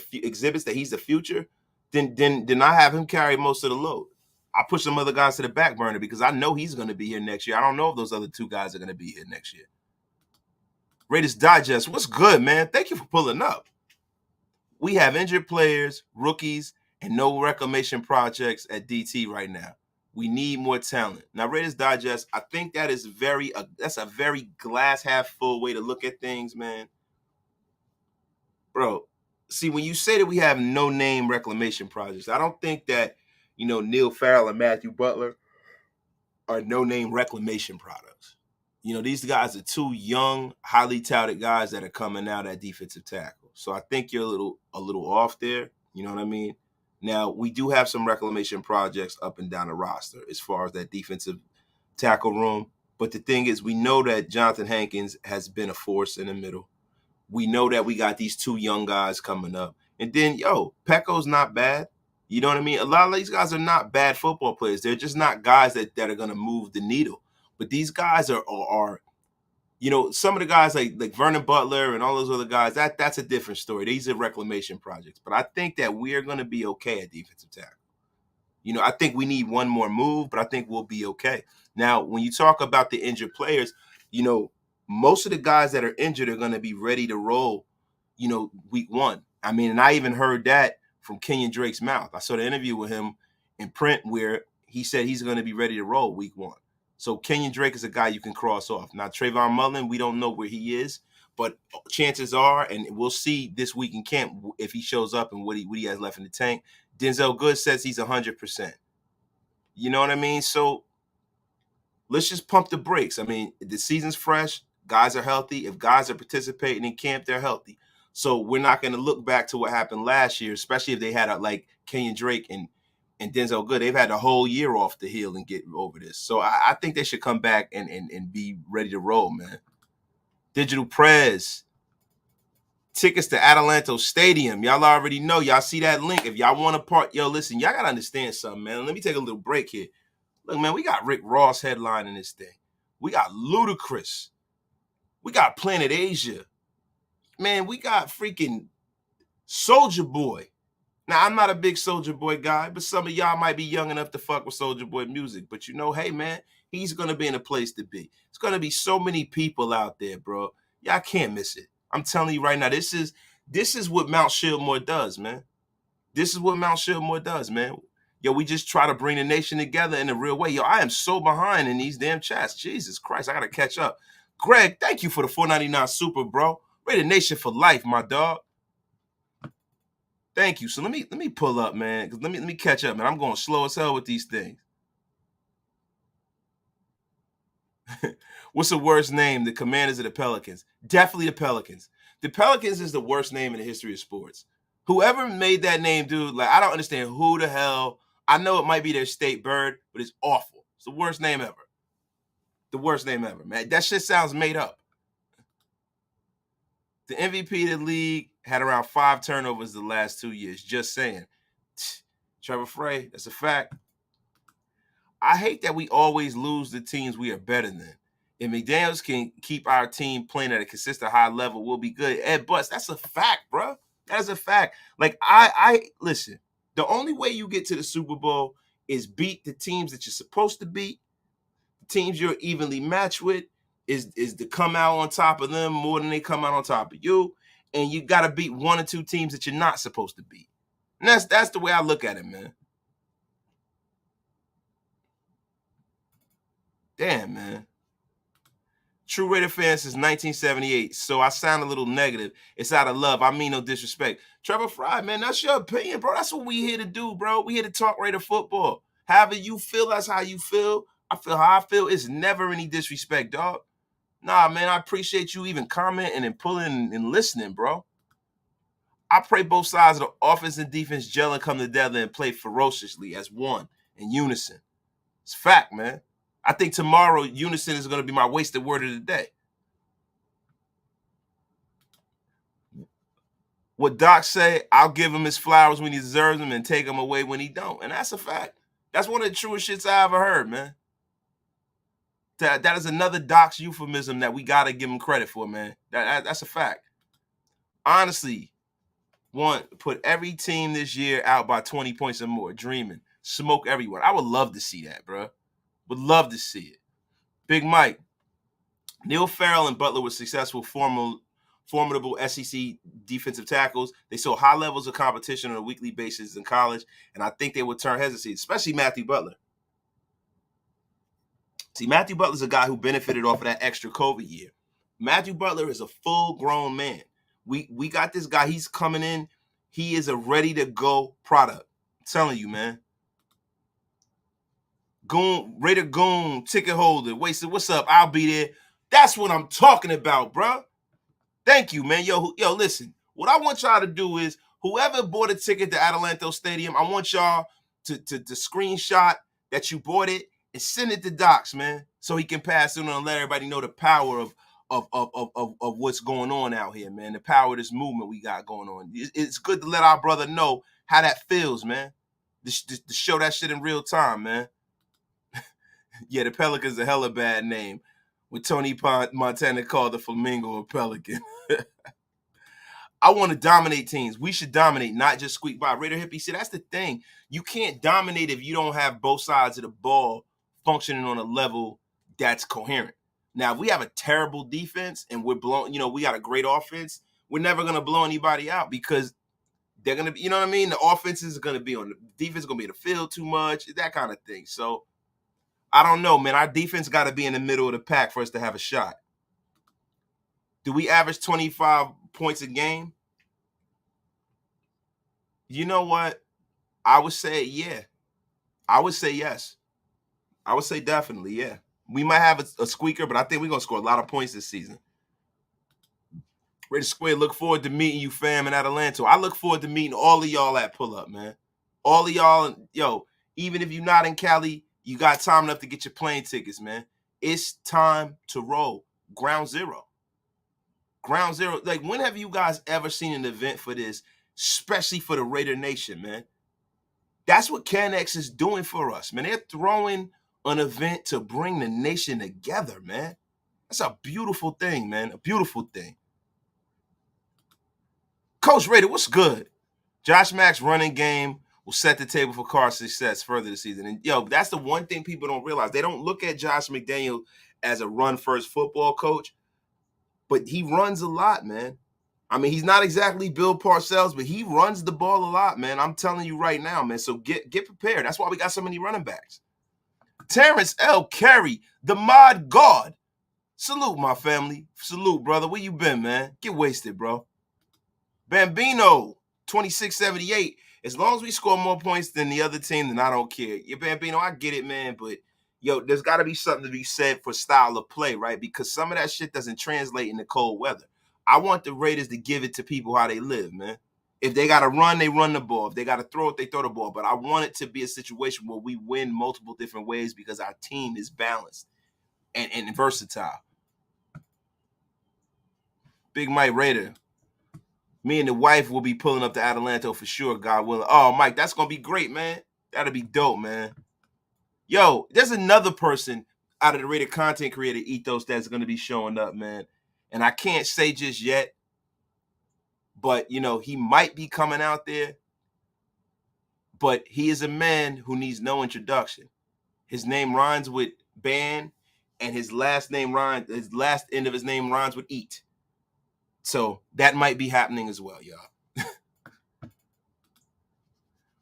future, then I have him carry most of the load. I push some other guys to the back burner because I know he's going to be here next year. I don't know if those other two guys are going to be here next year. Raiders Digest, what's good, man? Thank you for pulling up. We have injured players, rookies, and no reclamation projects at DT right now. We need more talent. Now, Raiders Digest, I think that is that's a very glass half full way to look at things, man. Bro, see, when you say that we have no name reclamation projects, I don't think that, Neil Farrell and Matthew Butler are no name reclamation products. These guys are two young, highly touted guys that are coming out at defensive tackle. So I think you're a little off there. You know what I mean? Now, we do have some reclamation projects up and down the roster as far as that defensive tackle room. But the thing is, we know that Jonathan Hankins has been a force in the middle. We know that we got these two young guys coming up. And then, Pecco's not bad. You know what I mean? A lot of these guys are not bad football players. They're just not guys that are going to move the needle. But these guys are some of the guys like Vernon Butler and all those other guys, that's a different story. These are reclamation projects. But I think that we are going to be okay at defensive tackle. I think we need one more move, but I think we'll be okay. Now, when you talk about the injured players, most of the guys that are injured are going to be ready to roll, week one. I mean, and I even heard that from Kenyan Drake's mouth. I saw the interview with him in print where he said he's going to be ready to roll week one. So Kenyan Drake is a guy you can cross off. Now, Trayvon Mullen, we don't know where he is, but chances are, and we'll see this week in camp if he shows up and what he has left in the tank. Denzelle Good says he's 100%. You know what I mean? So let's just pump the brakes. I mean, the season's fresh. Guys are healthy. If guys are participating in camp, they're healthy. So we're not going to look back to what happened last year, especially if they had like Kenyan Drake and Denzelle Good. They've had the whole year off the hill and get over this. So I think they should come back and be ready to roll, man. Digital Prez. Tickets to Adelanto Stadium. Y'all already know. Y'all see that link. If y'all want to listen, y'all got to understand something, man. Let me take a little break here. Look, man, we got Rick Ross headlining this thing. We got Ludacris. We got Planet Asia. Man, we got freaking Soulja Boy. Now, I'm not a big Soulja Boy guy, but some of y'all might be young enough to fuck with Soulja Boy music. But hey, man, he's going to be in a place to be. It's going to be so many people out there, bro. Y'all can't miss it. I'm telling you right now, this is what Mount Shieldmore does, man. This is what Mount Shieldmore does, man. We just try to bring the nation together in a real way. I am so behind in these damn chats. Jesus Christ, I got to catch up. Greg, thank you for the $4.99 super, bro. Raider Nation for life, my dog. Thank you. So let me pull up, man. Cause let me catch up, man. I'm going slow as hell with these things. What's the worst name? The Commanders or the Pelicans? Definitely the Pelicans. The Pelicans is the worst name in the history of sports. Whoever made that name, dude, I don't understand who the hell. I know it might be their state bird, but it's awful. It's the worst name ever. The worst name ever, man. That shit sounds made up. The MVP of the league had around 5 turnovers the last 2 years. Just saying. Trevor Frey, that's a fact. I hate that we always lose the teams we are better than. If McDaniels can keep our team playing at a consistent high level, we'll be good. Ed Butts, that's a fact, bro. That is a fact. I listen, the only way you get to the Super Bowl is beat the teams that you're supposed to beat, the teams you're evenly matched with. is to come out on top of them more than they come out on top of you. And you got to beat one or two teams that you're not supposed to beat. And that's the way I look at it, man. Damn, man. True Raider fan since 1978. So I sound a little negative. It's out of love. I mean no disrespect. Trevor Fry, man, that's your opinion, bro. That's what we here to do, bro. We here to talk Raider football. However you feel, that's how you feel. I feel how I feel. It's never any disrespect, dog. Nah, man, I appreciate you even commenting and pulling and listening, bro. I pray both sides of the offense and defense gel and come together and play ferociously as one in unison. It's fact, man. I think tomorrow, unison is going to be my wasted word of the day. What Doc say, I'll give him his flowers when he deserves them and take them away when he don't. And that's a fact. That's one of the truest shits I ever heard, man. That is another Doc's euphemism that we got to give him credit for, man. That's a fact. Honestly, put every team this year out by 20 points or more. Dreaming. Smoke everyone. I would love to see that, bro. Would love to see it. Big Mike. Neil Farrell and Butler were successful, formidable SEC defensive tackles. They saw high levels of competition on a weekly basis in college, and I think they would turn heads, especially Matthew Butler. See, Matthew Butler's a guy who benefited off of that extra COVID year. Matthew Butler is a full-grown man. We got this guy. He's coming in. He is a ready-to-go product. I'm telling you, man. Goon, Raider Goon, ticket holder, wasted. What's up? I'll be there. That's what I'm talking about, bro. Thank you, man. Yo, listen. What I want y'all to do is, whoever bought a ticket to Adelanto Stadium, I want y'all to screenshot that you bought it and send it to Docs, man, so he can pass it on and let everybody know the power of what's going on out here, man. The power of this movement we got going on. It's good to let our brother know how that feels, man. To show that shit in real time, man. Yeah, the Pelican's a hella bad name. With Tony Montana called the Flamingo a Pelican. I want to dominate teams. We should dominate, not just squeak by. Raider Hippie, see, that's the thing. You can't dominate if you don't have both sides of the ball functioning on a level that's coherent. Now, if we have a terrible defense and we're blowing, we got a great offense, we're never going to blow anybody out because they're going to be, you know what I mean? The offense is going to be on the defense, is going to be in the field too much, that kind of thing. So, I don't know, man. Our defense got to be in the middle of the pack for us to have a shot. Do we average 25 points a game? You know what? I would say, yeah. I would say yes. I would say definitely, yeah. We might have a squeaker, but I think we're going to score a lot of points this season. Raider Square, look forward to meeting you, fam, in Adelanto. I look forward to meeting all of y'all at Pull Up, man. All of y'all, yo, even if you're not in Cali, you got time enough to get your plane tickets, man. It's time to roll. Ground zero. Ground zero. Like, when have you guys ever seen an event for this, especially for the Raider Nation, man? That's what CanX is doing for us, man. They're throwing an event to bring the nation together, man. That's a beautiful thing, man. A beautiful thing. Coach Raider, what's good? Josh Mack's running game will set the table for Carr's success further this season. And, yo, that's the one thing people don't realize. They don't look at Josh McDaniel as a run-first football coach, but he runs a lot, man. I mean, he's not exactly Bill Parcells, but he runs the ball a lot, man. I'm telling you right now, man. So get prepared. That's why we got so many running backs. Terrence L. Carey, the mod god. Salute, my family. Salute, brother. Where you been, man? Get wasted, bro. Bambino, 2678. As long as we score more points than the other team, then I don't care. Yeah, Bambino, I get it, man, but yo, there's got to be something to be said for style of play, right? Because some of that shit doesn't translate in the cold weather. I want the Raiders to give it to people how they live, man. If they got to run, they run the ball. If they got to throw it, they throw the ball. But I want it to be a situation where we win multiple different ways because our team is balanced and versatile. Big Mike Raider. Me and the wife will be pulling up to Adelanto for sure, God willing. Oh, Mike, that's going to be great, man. That'll be dope, man. Yo, there's another person out of the Raider content creator ethos that's going to be showing up, man. And I can't say just yet, but, he might be coming out there. But he is a man who needs no introduction. His name rhymes with band, and his last end of his name rhymes with eat. So that might be happening as well, y'all.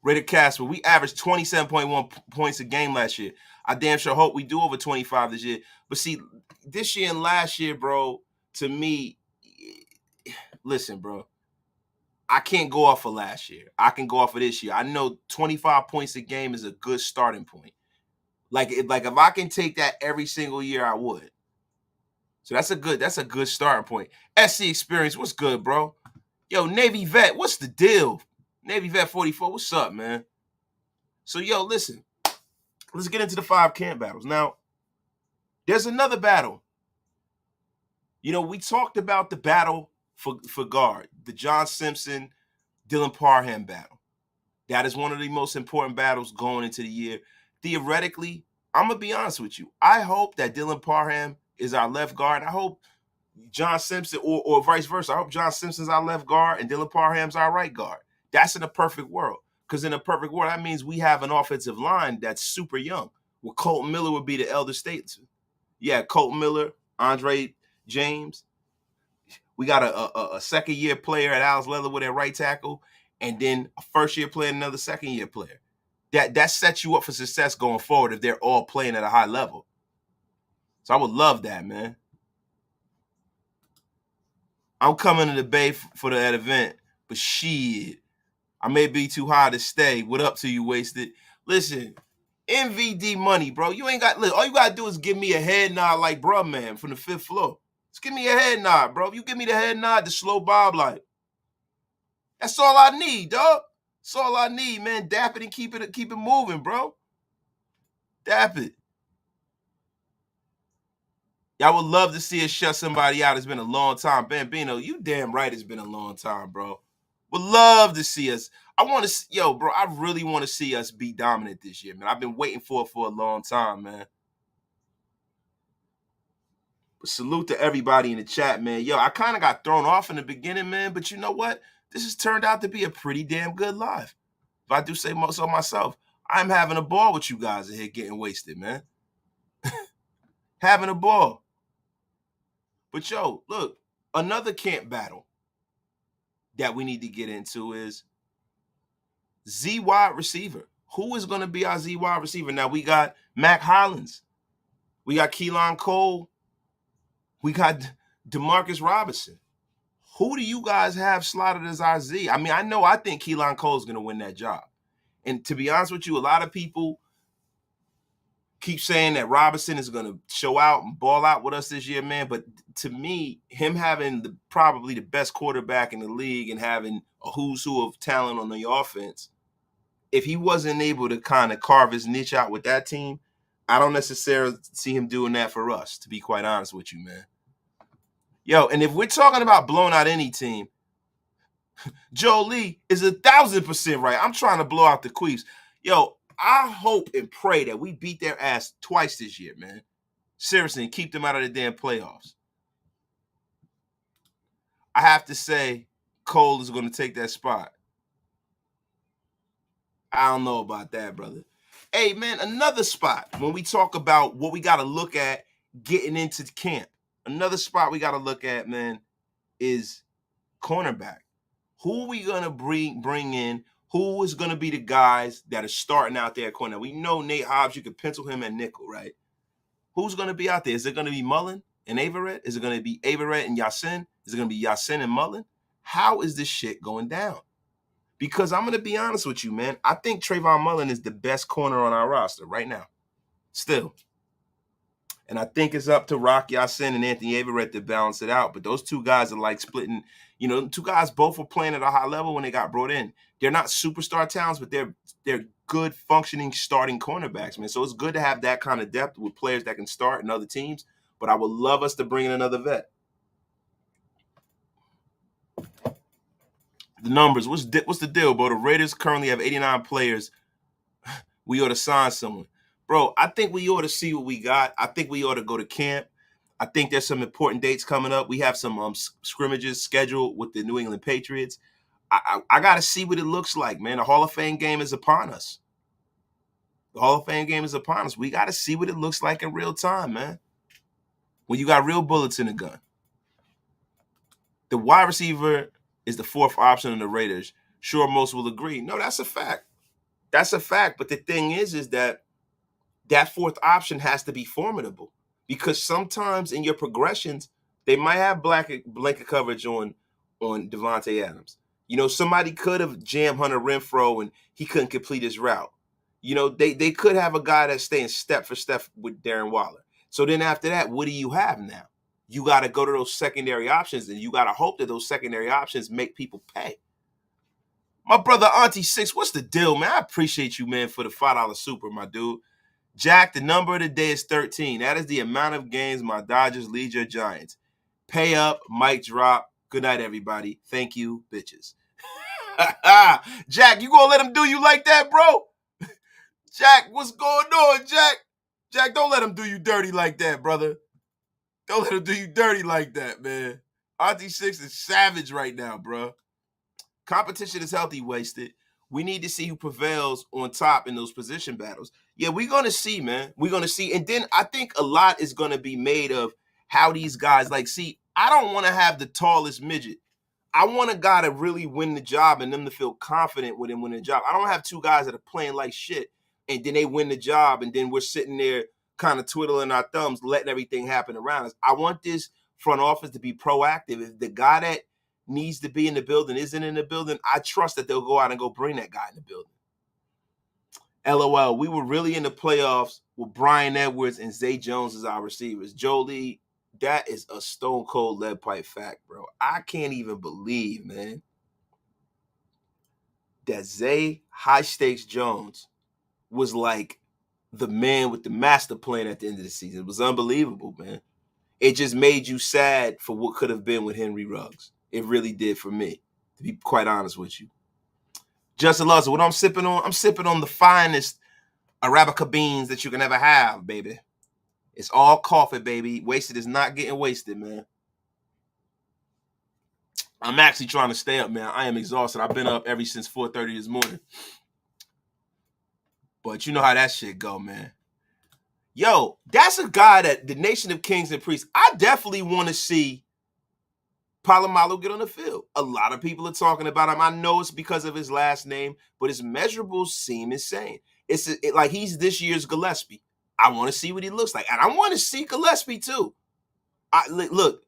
Rated Casper, we averaged 27.1 points a game last year. I damn sure hope we do over 25 this year. But see, this year and last year, bro, to me, listen, bro, I can't go off of last year. I can go off of this year. I know 25 points a game is a good starting point. Like if I can take that every single year, I would. So that's a good starting point. SC Experience, what's good, bro? Yo, Navy Vet, what's the deal? Navy Vet 44, what's up, man? So, yo, listen, let's get into the 5 camp battles. Now, there's another battle. You know, we talked about the battle for guard, the John Simpson, Dylan Parham battle. That is one of the most important battles going into the year. Theoretically, I'm going to be honest with you. I hope that Dylan Parham is our left guard. I hope John Simpson, or vice versa. I hope John Simpson's our left guard and Dylan Parham's our right guard. That's in a perfect world. Because in a perfect world, that means we have an offensive line that's super young. Well, Colton Miller would be the elder statesman. Yeah, Colton Miller, Andre James. We got a second-year player at Alex Leatherwood at right tackle, and then a first-year player and another second-year player. That sets you up for success going forward if they're all playing at a high level. So I would love that, man. I'm coming to the Bay for that event, but shit, I may be too high to stay. What up to you, Wasted? Listen, MVD money, bro. You ain't got, look, all you got to do is give me a head nod like bruh man from the 5th floor. Just give me a head nod, bro. If you give me the head nod, the slow bob like, that's all I need, dog. That's all I need, man. Dap it and keep it moving, bro. Dap it. Y'all would love to see us shut somebody out. It's been a long time. Bambino, you damn right it's been a long time, bro. Would love to see us. I want to, yo, bro, I really want to see us be dominant this year, man. I've been waiting for it for a long time, man. But salute to everybody in the chat, man. Yo, I kind of got thrown off in the beginning, man. But you know what? This has turned out to be a pretty damn good live. If I do say so myself, I'm having a ball with you guys in here getting wasted, man. Having a ball. But yo, look, another camp battle that we need to get into is Z wide receiver. Who is going to be our Z wide receiver? Now, we got Mac Hollins. We got Keelan Cole. We got Demarcus Robinson. Who do you guys have slotted as our Z? I mean, I think Keelan Cole is going to win that job. And to be honest with you, a lot of people keep saying that Robinson is going to show out and ball out with us this year, man. But to me, him having probably the best quarterback in the league and having a who's who of talent on the offense, if he wasn't able to kind of carve his niche out with that team, I don't necessarily see him doing that for us, to be quite honest with you, man. Yo, and if we're talking about blowing out any team, Joe Lee is 1,000% right. I'm trying to blow out the Queefs. Yo, I hope and pray that we beat their ass twice this year, man. Seriously, and keep them out of the damn playoffs. I have to say, Cole is going to take that spot. I don't know about that, brother. Hey, man, another spot when we talk about what we got to look at getting into camp. Another spot we got to look at, man, is cornerback. Who are we going to bring in? Who is going to be the guys that are starting out there at corner? We know Nate Hobbs, you could pencil him at nickel, right? Who's going to be out there? Is it going to be Mullen and Averett? Is it going to be Averett and Yasin? Is it going to be Yasin and Mullen? How is this shit going down? Because I'm going to be honest with you, man. I think Trayvon Mullen is the best corner on our roster right now. Still. And I think it's up to Rock Yasin and Anthony Averett to balance it out. But those two guys are like splitting. You know, two guys both were playing at a high level when they got brought in. They're not superstar talents, but they're good functioning starting cornerbacks, man. So it's good to have that kind of depth with players that can start in other teams. But I would love us to bring in another vet. The numbers, what's the deal, bro? The Raiders currently have 89 players. We ought to sign someone. Bro, I think we ought to see what we got. I think we ought to go to camp. I think there's some important dates coming up. We have some scrimmages scheduled with the New England Patriots. I got to see what it looks like, man. The Hall of Fame game is upon us. The Hall of Fame game is upon us. We got to see what it looks like in real time, man. when you got real bullets in the gun. The wide receiver is the fourth option on the Raiders. Sure, most will agree. No, that's a fact. That's a fact. But the thing is that fourth option has to be formidable because sometimes in your progressions, they might have blanket coverage on Devontae Adams. You know, somebody could have jammed Hunter Renfrow and he couldn't complete his route. You know, they could have a guy that's staying step for step with Darren Waller. So then after that, what do you have now? You got to go to those secondary options, and you got to hope that those secondary options make people pay. My brother Auntie Six, what's the deal, man? I appreciate you, man, for the $5 super, my dude. Jack, the number of the day is 13. That is the amount of games my Dodgers lead your Giants. Pay up, mic drop. Good night, everybody. Thank you, bitches. Jack, you gonna let him do you like that, bro? Jack, what's going on, Jack? Jack, don't let him do you dirty like that, brother. Don't let him do you dirty like that, man. Auntie Six is savage right now, bro. Competition is healthy, wasted. We need to see who prevails on top in those position battles. Yeah, we're going to see, man. We're going to see. And then I think a lot is going to be made of how these guys, like, see, I don't want to have the tallest midget. I want a guy to really win the job and them to feel confident with him winning the job. I don't have two guys that are playing like shit and then they win the job and then we're sitting there kind of twiddling our thumbs, letting everything happen around us. I want this front office to be proactive. If the guy that needs to be in the building isn't in the building, I trust that they'll go out and go bring that guy in the building. LOL, we were really in the playoffs with Brian Edwards and Zay Jones as our receivers. Jolie, that is a stone cold lead pipe fact, bro. I can't even believe, man, that Zay High Stakes Jones was like the man with the master plan at the end of the season. It was unbelievable, man. It just made you sad for what could have been with Henry Ruggs. It really did for me, to be quite honest with you. Justin Lawson, what I'm sipping on the finest Arabica beans that you can ever have, baby. It's all coffee, baby. Wasted is not getting wasted, man. I'm actually trying to stay up, man. I am exhausted. I've been up ever since 4:30 this morning. But you know how that shit go, man. Yo, that's a guy that the Nation of Kings and Priests, I definitely want to see Palomalu get on the field. A lot of people are talking about him. I know it's because of his last name, but his measurables seem insane. It's like he's this year's Gillespie. I want to see what he looks like. And I want to see Gillespie too. Look,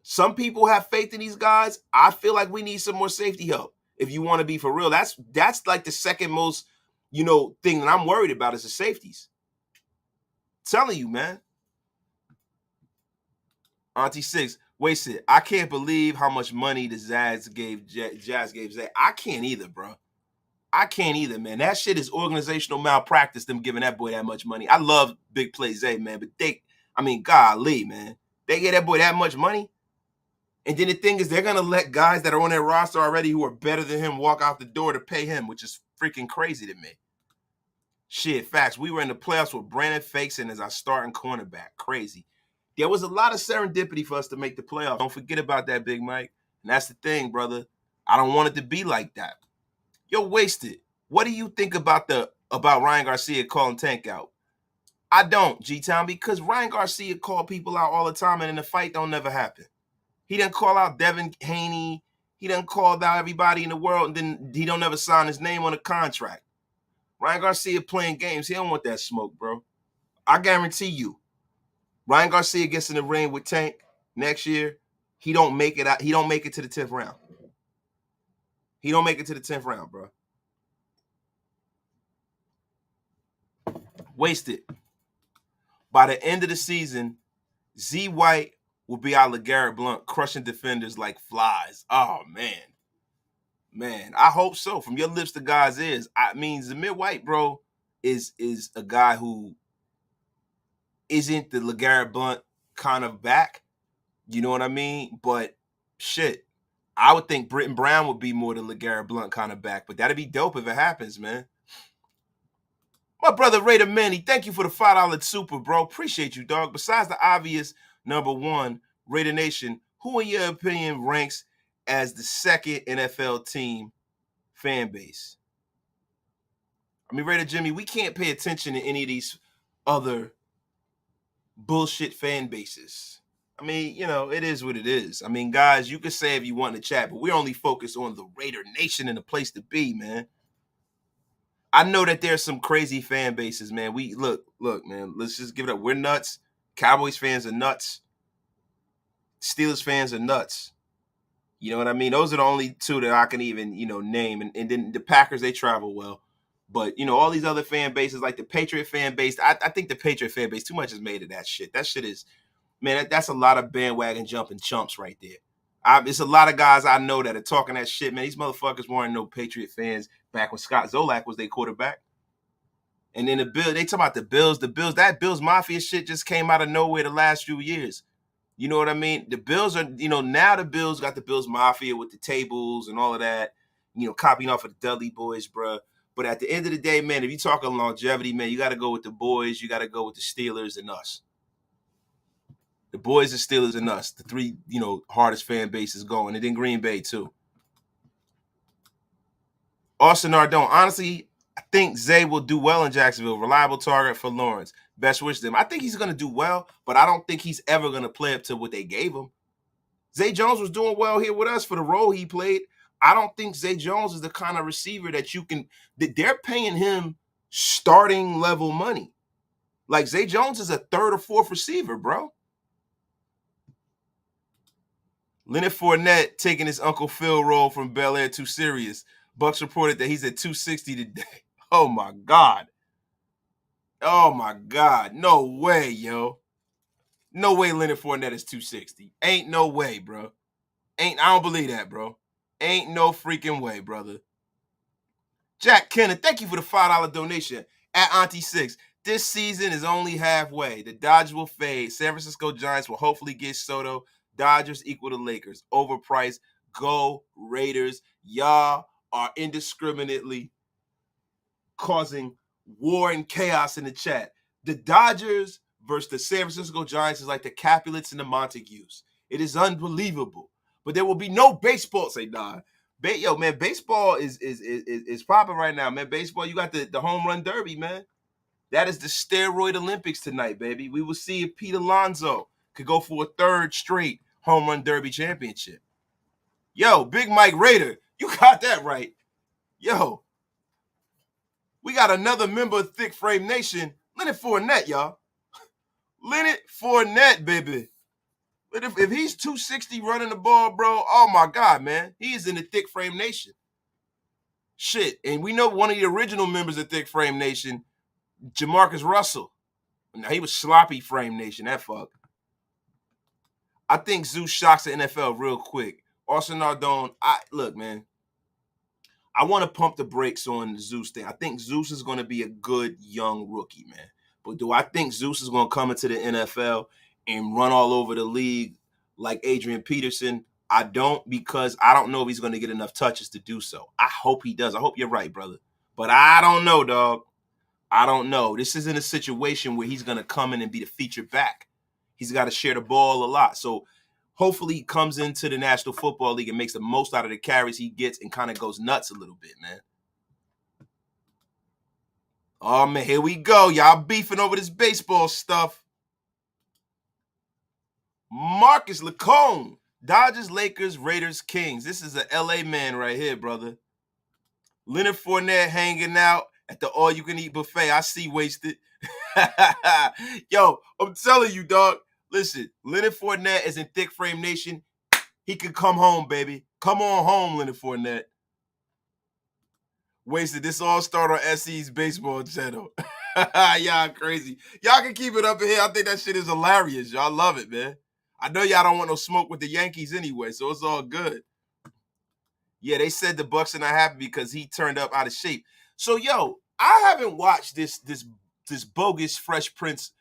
some people have faith in these guys. I feel like we need some more safety help. If you want to be for real, that's like the second most, thing that I'm worried about is the safeties. Telling you, man. Auntie Six, wasted. I can't believe how much money the Jazz gave Zay. I can't either, bro. I can't either, man. That shit is organizational malpractice, them giving that boy that much money. I love Big Play Zay, man, but golly, man. They gave that boy that much money. And then the thing is, they're going to let guys that are on their roster already who are better than him walk out the door to pay him, which is freaking crazy to me. Shit, facts. We were in the playoffs with Brandon Faison as our starting cornerback. Crazy. There was a lot of serendipity for us to make the playoffs. Don't forget about that, Big Mike. And that's the thing, brother. I don't want it to be like that. You're wasted. What do you think about Ryan Garcia calling Tank out? I don't, G-Town, because Ryan Garcia called people out all the time, and in the fight don't never happen. He done call out Devin Haney. He done called out everybody in the world, and then he don't ever sign his name on a contract. Ryan Garcia playing games. He don't want that smoke, bro. I guarantee you. Ryan Garcia gets in the ring with Tank next year. He don't make it out. He don't make it to the 10th round. He don't make it to the 10th round, bro. Wasted. By the end of the season, Z White will be our LeGarrette Blount, crushing defenders like flies. Oh, man. Man, I hope so. From your lips to God's ears. I mean, Zamir White, bro, is a guy who isn't the LeGarrette Blount kind of back. You know what I mean? But shit, I would think Britton Brown would be more the LeGarrette Blount kind of back. But that'd be dope if it happens, man. My brother Raider Manny, thank you for the $5 super, bro. Appreciate you, dog. Besides the obvious number one, Raider Nation, who in your opinion ranks as the second NFL team fan base? I mean, Raider Jimmy, we can't pay attention to any of these other bullshit fan bases. I mean, you know, it is what it is. I mean, guys, you can say if you want to chat, but we're only focused on the Raider Nation and the place to be, man. I know that there's some crazy fan bases, man. We look, man, let's just give it up. We're nuts. Cowboys fans are nuts. Steelers fans are nuts. You know what I mean? Those are the only two that I can even, name. And then the Packers, they travel well. But, all these other fan bases, like the Patriot fan base, I think the Patriot fan base, too much is made of that shit. That shit is, man, that's a lot of bandwagon jumping chumps right there. It's a lot of guys I know that are talking that shit, man. These motherfuckers weren't no Patriot fans back when Scott Zolak was their quarterback. And then the Bills, they talk about the Bills. That Bills Mafia shit just came out of nowhere the last few years. You know what I mean? The Bills are, now the Bills got the Bills Mafia with the tables and all of that, copying off of the Dudley Boys, bro. But at the end of the day, man, if you're talking longevity, man, you got to go with the boys. You got to go with the Steelers and us. The boys, the Steelers, and us. The three, hardest fan bases going. And then Green Bay, too. Austin Nardone. Honestly, I think Zay will do well in Jacksonville. Reliable target for Lawrence. Best wish to him. I think he's going to do well, but I don't think he's ever going to play up to what they gave him. Zay Jones was doing well here with us for the role he played. I don't think Zay Jones is the kind of receiver that they're paying him starting level money. Like, Zay Jones is a third or fourth receiver, bro. Leonard Fournette taking his Uncle Phil role from Bel Air too serious. Bucks reported that he's at 260 today. Oh, my God. Oh, my God. No way, yo. No way Leonard Fournette is 260. Ain't no way, bro. I don't believe that, bro. Ain't no freaking way, brother. Jack Kenner, thank you for the $5 donation. At Auntie 6, this season is only halfway. The Dodgers will fade. San Francisco Giants will hopefully get Soto. Dodgers equal to Lakers. Overpriced. Go Raiders. Y'all are indiscriminately causing war and chaos in the chat. The Dodgers versus the San Francisco Giants is like the Capulets and the Montagues. It is unbelievable. But there will be no baseball. Say, nah. Yo, man, baseball is popping right now, man. Baseball, you got the home run derby, man. That is the steroid Olympics tonight, baby. We will see if Pete Alonso could go for a third straight home run derby championship. Yo, Big Mike Raider, you got that right. Yo, we got another member of Thick Frame Nation, Leonard Fournette, y'all. Leonard Fournette, baby. But if he's 260 running the ball, bro, oh, my God, man. He is in the Thick Frame Nation. Shit. And we know one of the original members of Thick Frame Nation, Jamarcus Russell. Now, he was sloppy Frame Nation, that fuck. I think Zeus shocks the NFL real quick. Austin Nardone, look, man. I want to pump the brakes on the Zeus thing. I think Zeus is going to be a good young rookie, man. But do I think Zeus is going to come into the NFL and run all over the league like Adrian Peterson? I don't, because I don't know if he's going to get enough touches to do so. I hope he does. I hope you're right, brother. But I don't know, dog. I don't know. This isn't a situation where he's going to come in and be the featured back. He's got to share the ball a lot. So hopefully he comes into the National Football League and makes the most out of the carries he gets and kind of goes nuts a little bit, man. Oh, man, here we go. Y'all beefing over this baseball stuff. Marcus Lacone, Dodgers, Lakers, Raiders, Kings. This is an L.A. man right here, brother. Leonard Fournette hanging out at the all-you-can-eat buffet. I see wasted. Yo, I'm telling you, dog. Listen, Leonard Fournette is in Thick Frame Nation. He can come home, baby. Come on home, Leonard Fournette. Wasted. This all started on SE's baseball channel. Y'all crazy. Y'all can keep it up in here. I think that shit is hilarious. Y'all love it, man. I know y'all don't want no smoke with the Yankees anyway, so it's all good. Yeah, they said the Bucks are not happy because he turned up out of shape. So, yo, I haven't watched this bogus Fresh Prince,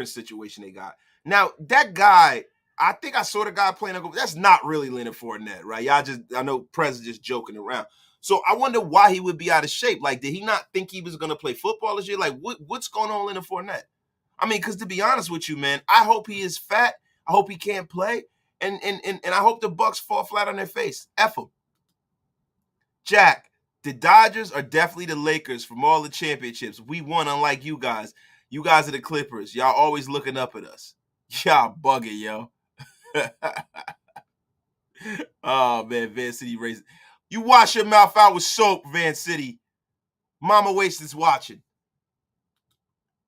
situation they got. Now, that guy, I think I saw the guy playing. That's not really Leonard Fournette, right? I know Prez is just joking around. So I wonder why he would be out of shape. Like, did he not think he was going to play football this year? Like, what's going on with Leonard Fournette? I mean, because to be honest with you, man, I hope he is fat. I hope he can't play. And I hope the Bucks fall flat on their face. F him. Jack, The Dodgers are definitely the Lakers from all the championships. We won, unlike you guys. You guys are the Clippers. Y'all always looking up at us. Y'all bugging, yo. Oh, man, Van City raising. You wash your mouth out with soap, Van City. Mama Waste is watching.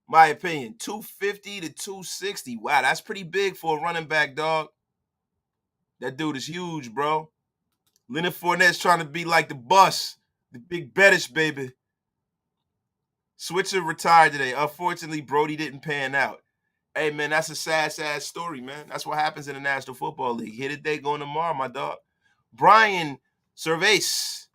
My opinion, 250 to 260. Wow, that's pretty big for a running back, dog. That dude is huge, bro. Leonard Fournette's trying to be like the bus, the big Bettish baby. Switzer retired today. Unfortunately, Brody didn't pan out. Hey, man, that's a sad, sad story, man. That's what happens in the National Football League. Here today, going tomorrow, my dog. Brian Cervase.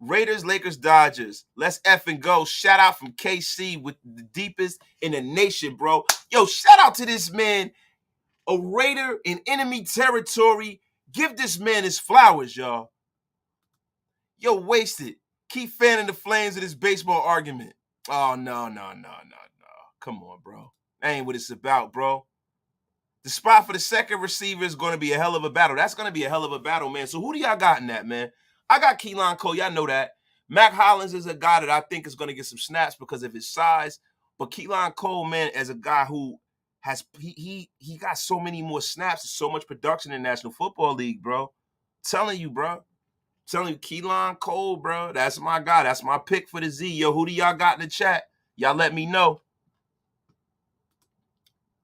Raiders, Lakers, Dodgers. Let's effing go. Shout out from KC with the deepest in the nation, bro. Yo, shout out to this man, a Raider in enemy territory. Give this man his flowers, y'all. Yo, wasted. Keep fanning the flames of this baseball argument. Oh, no. Come on, bro. That ain't what it's about, bro. The spot for the second receiver is going to be a hell of a battle. That's going to be a hell of a battle, man. So who do y'all got in that, man? I got Keelan Cole. Y'all know that. Mac Hollins is a guy that I think is going to get some snaps because of his size. But Keelan Cole, man, as a guy who has he got so many more snaps, so much production in the National Football League, bro. Telling you, Keelan Cole, bro. That's my guy. That's my pick for the Z. Yo, who do y'all got in the chat? Y'all let me know.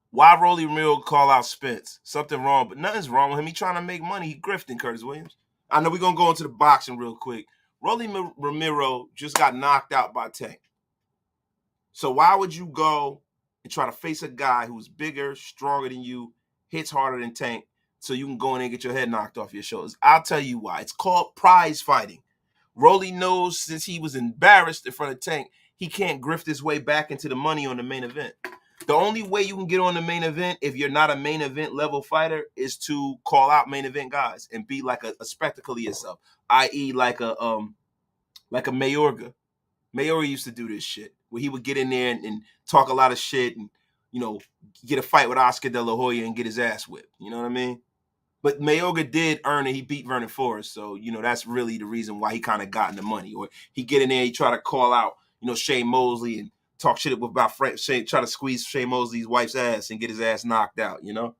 Why Rolly Ramiro call out Spence? Something wrong, but nothing's wrong with him. He trying to make money. He grifting, Curtis Williams. I know we're going to go into the boxing real quick. Rolly Ramiro just got knocked out by Tank. So why would you go and try to face a guy who's bigger, stronger than you, hits harder than Tank, so you can go in there and get your head knocked off your shoulders? I'll tell you why. It's called prize fighting. Rolly knows since he was embarrassed in front of Tank, he can't grift his way back into the money on the main event. The only way you can get on the main event if you're not a main event level fighter is to call out main event guys and be like a spectacle of yourself, i.e. like a Mayorga. Mayorga used to do this shit where he would get in there and talk a lot of shit and, you know, get a fight with Oscar De La Hoya and get his ass whipped. You know what I mean? But Mayorga did earn it. He beat Vernon Forrest. So, you know, that's really the reason why he kind of got in the money. Or he get in there, he try to call out, you know, Shane Mosley and talk shit about Shane, try to squeeze Shane Mosley's wife's ass and get his ass knocked out, you know?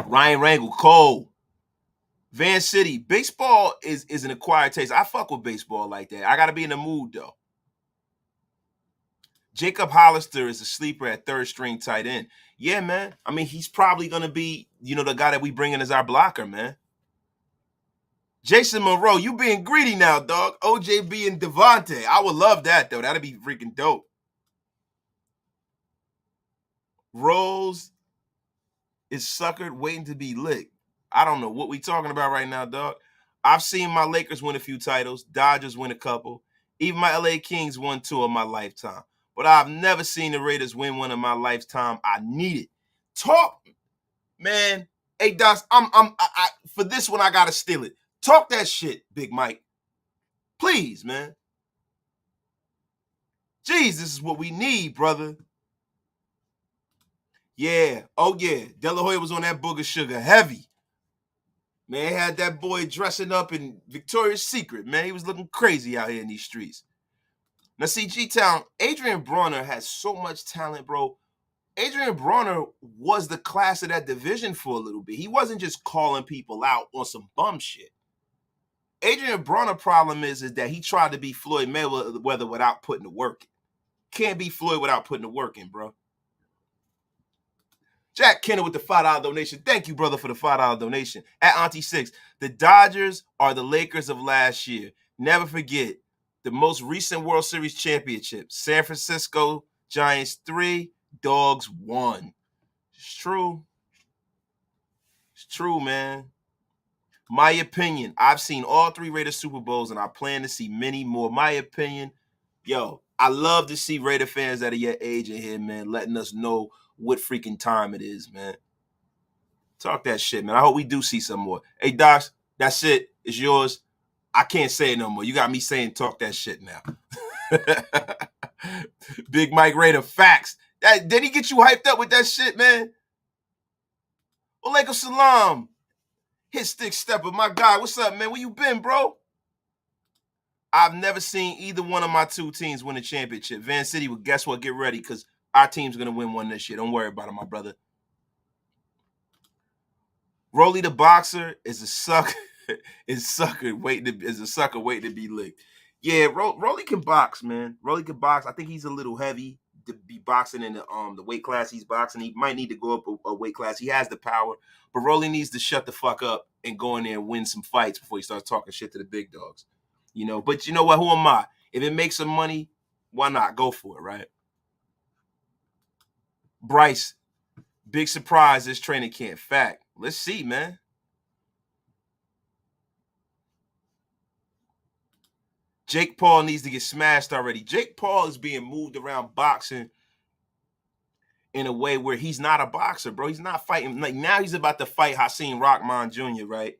Ryan Rangel, Cole. Van City. Baseball is an acquired taste. I fuck with baseball like that. I got to be in the mood, though. Jacob Hollister is a sleeper at third string tight end. Yeah, man. I mean, he's probably going to be, you know, the guy that we bring in as our blocker, man. Jason Monroe, you being greedy now, dog. OJB and Devontae. I would love that, though. That'd be freaking dope. Rose is suckered waiting to be licked. I don't know what we talking about right now, dog. I've seen my Lakers win a few titles. Dodgers win a couple. Even my LA Kings won 2 in my lifetime. But I've never seen the Raiders win one in my lifetime. I need it. Talk, man. Hey, Docs, I for this one, I got to steal it. Talk that shit, Big Mike. Please, man. Jeez, this is what we need, brother. Yeah. Oh, yeah. De La Hoya was on that booger sugar heavy. Man, had that boy dressing up in Victoria's Secret, man. He was looking crazy out here in these streets. Now, see, G-Town, Adrian Bronner has so much talent, bro. Adrian Bronner was the class of that division for a little bit. He wasn't just calling people out on some bum shit. Adrian Bronner problem is that he tried to be Floyd Mayweather without putting the work in. Can't be Floyd without putting the work in, bro. Jack Kenner with the $5 donation. Thank you, brother, for the $5 donation. At Auntie 6, the Dodgers are the Lakers of last year. Never forget, the most recent World Series championship. San Francisco Giants 3, Dogs 1. It's true. It's true, man. My opinion, I've seen all 3 Raiders Super Bowls, and I plan to see many more. My opinion, yo, I love to see Raider fans that are your age in here, man, letting us know what freaking time it is, man. Talk that shit, man. I hope we do see some more. Hey, Docs, that's it. It's yours. I can't say it no more. You got me saying talk that shit now. Big Mike Raider, facts. Did he get you hyped up with that shit, man? Walaikum salam. Hit stick stepper, my guy. What's up, man? Where you been, bro? I've never seen either one of my two teams win a championship. Van City, well, guess what? Get ready, because our team's going to win one this year. Don't worry about it, my brother. Rolly the Boxer is a sucker. is a sucker waiting to be licked. Yeah, Rolly can box, man. Rolly can box. I think he's a little heavy to be boxing in the weight class he's boxing. He might need to go up a weight class. He has the power, but Rolly needs to shut the fuck up and go in there and win some fights before he starts talking shit to the big dogs. You know, but you know what? Who am I? If it makes some money, why not? Go for it, right? Bryce, big surprise this training camp. Fact. Let's see, man. Jake Paul needs to get smashed already. Jake Paul is being moved around boxing in a way where he's not a boxer, bro. He's not fighting. Like, now he's about to fight Hakeem Rahman Jr., right?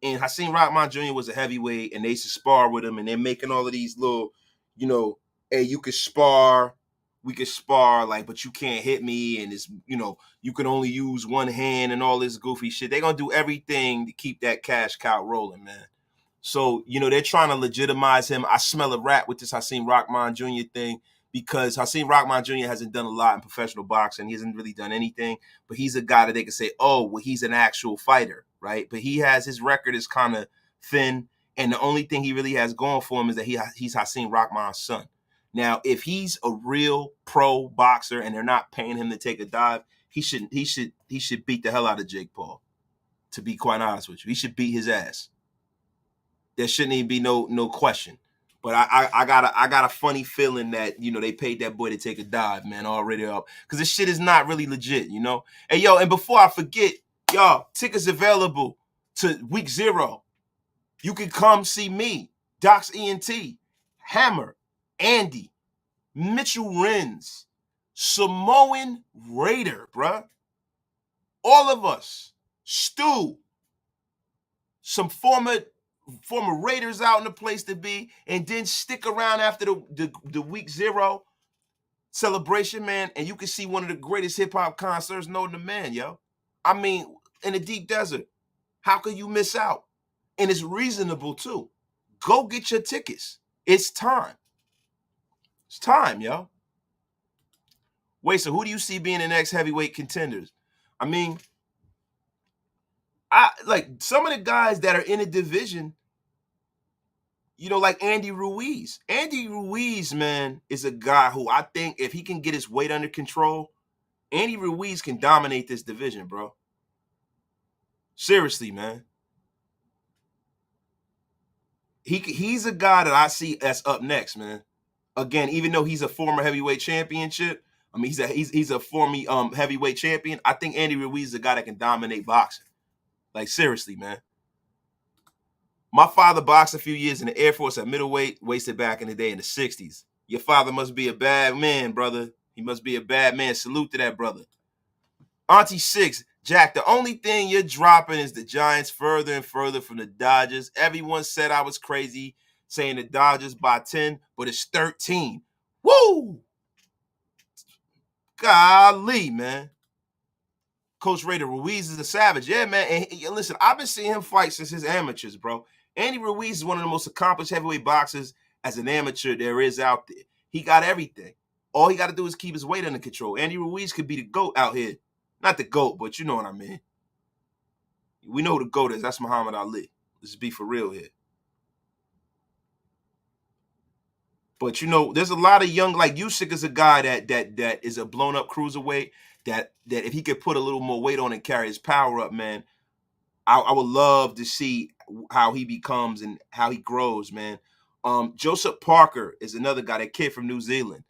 And Hakeem Rahman Jr. was a heavyweight, and they used to spar with him, and they're making all of these little, you know, hey, you could spar, we could spar, like, but you can't hit me, and it's, you know, you can only use one hand and all this goofy shit. They're going to do everything to keep that cash cow rolling, man. So, you know, they're trying to legitimize him. I smell a rat with this Hakeem Rahman Jr. thing, because Hakeem Rahman Jr. hasn't done a lot in professional boxing. He hasn't really done anything, but he's a guy that they can say, oh, well, he's an actual fighter, right? But his record is kind of thin, and the only thing he really has going for him is that he's Hakeem Rahman's son. Now, if he's a real pro boxer and they're not paying him to take a dive, he should beat the hell out of Jake Paul, to be quite honest with you. He should beat his ass. There shouldn't even be no question. But I got a funny feeling that, you know, they paid that boy to take a dive, man, already up. Because this shit is not really legit, you know? Hey, yo, and before I forget, y'all, tickets available to week 0. You can come see me, DOX ENT, Hammer, Andy, Mitchell Renz, Samoan Raider, bruh. All of us. Stu. Some former Raiders out in the place to be, and then stick around after the week 0 celebration, man, and you can see one of the greatest hip-hop concerts known to man, yo. I mean, in the deep desert. How could you miss out? And it's reasonable, too. Go get your tickets. It's time. It's time, yo. Wait, so who do you see being the next heavyweight contenders? I mean, like some of the guys that are in a division, you know, like Andy Ruiz. Andy Ruiz, man, is a guy who I think if he can get his weight under control, Andy Ruiz can dominate this division, bro. Seriously, man. He's a guy that I see that's up next, man. Again, even though he's a former heavyweight championship, I mean, he's a former heavyweight champion. I think Andy Ruiz is a guy that can dominate boxing. Like, seriously, man. My father boxed a few years in the Air Force at middleweight, wasted back in the day in the 60s. Your father must be a bad man, brother. He must be a bad man. Salute to that brother. Auntie Six, Jack, the only thing you're dropping is the Giants further and further from the Dodgers. Everyone said I was crazy saying the Dodgers by 10, but it's 13. Woo! Golly, man. Coach Raider, Ruiz is a savage. Yeah, man. And listen, I've been seeing him fight since his amateurs, bro. Andy Ruiz is one of the most accomplished heavyweight boxers as an amateur there is out there. He got everything. All he got to do is keep his weight under control. Andy Ruiz could be the GOAT out here. Not the GOAT, but you know what I mean. We know who the GOAT is. That's Muhammad Ali. Let's be for real here. But, you know, there's a lot of young, like Usyk is a guy that is a blown-up cruiserweight, that if he could put a little more weight on and carry his power up, man, I would love to see how he becomes and how he grows, man. Joseph Parker is another guy, that kid from New Zealand,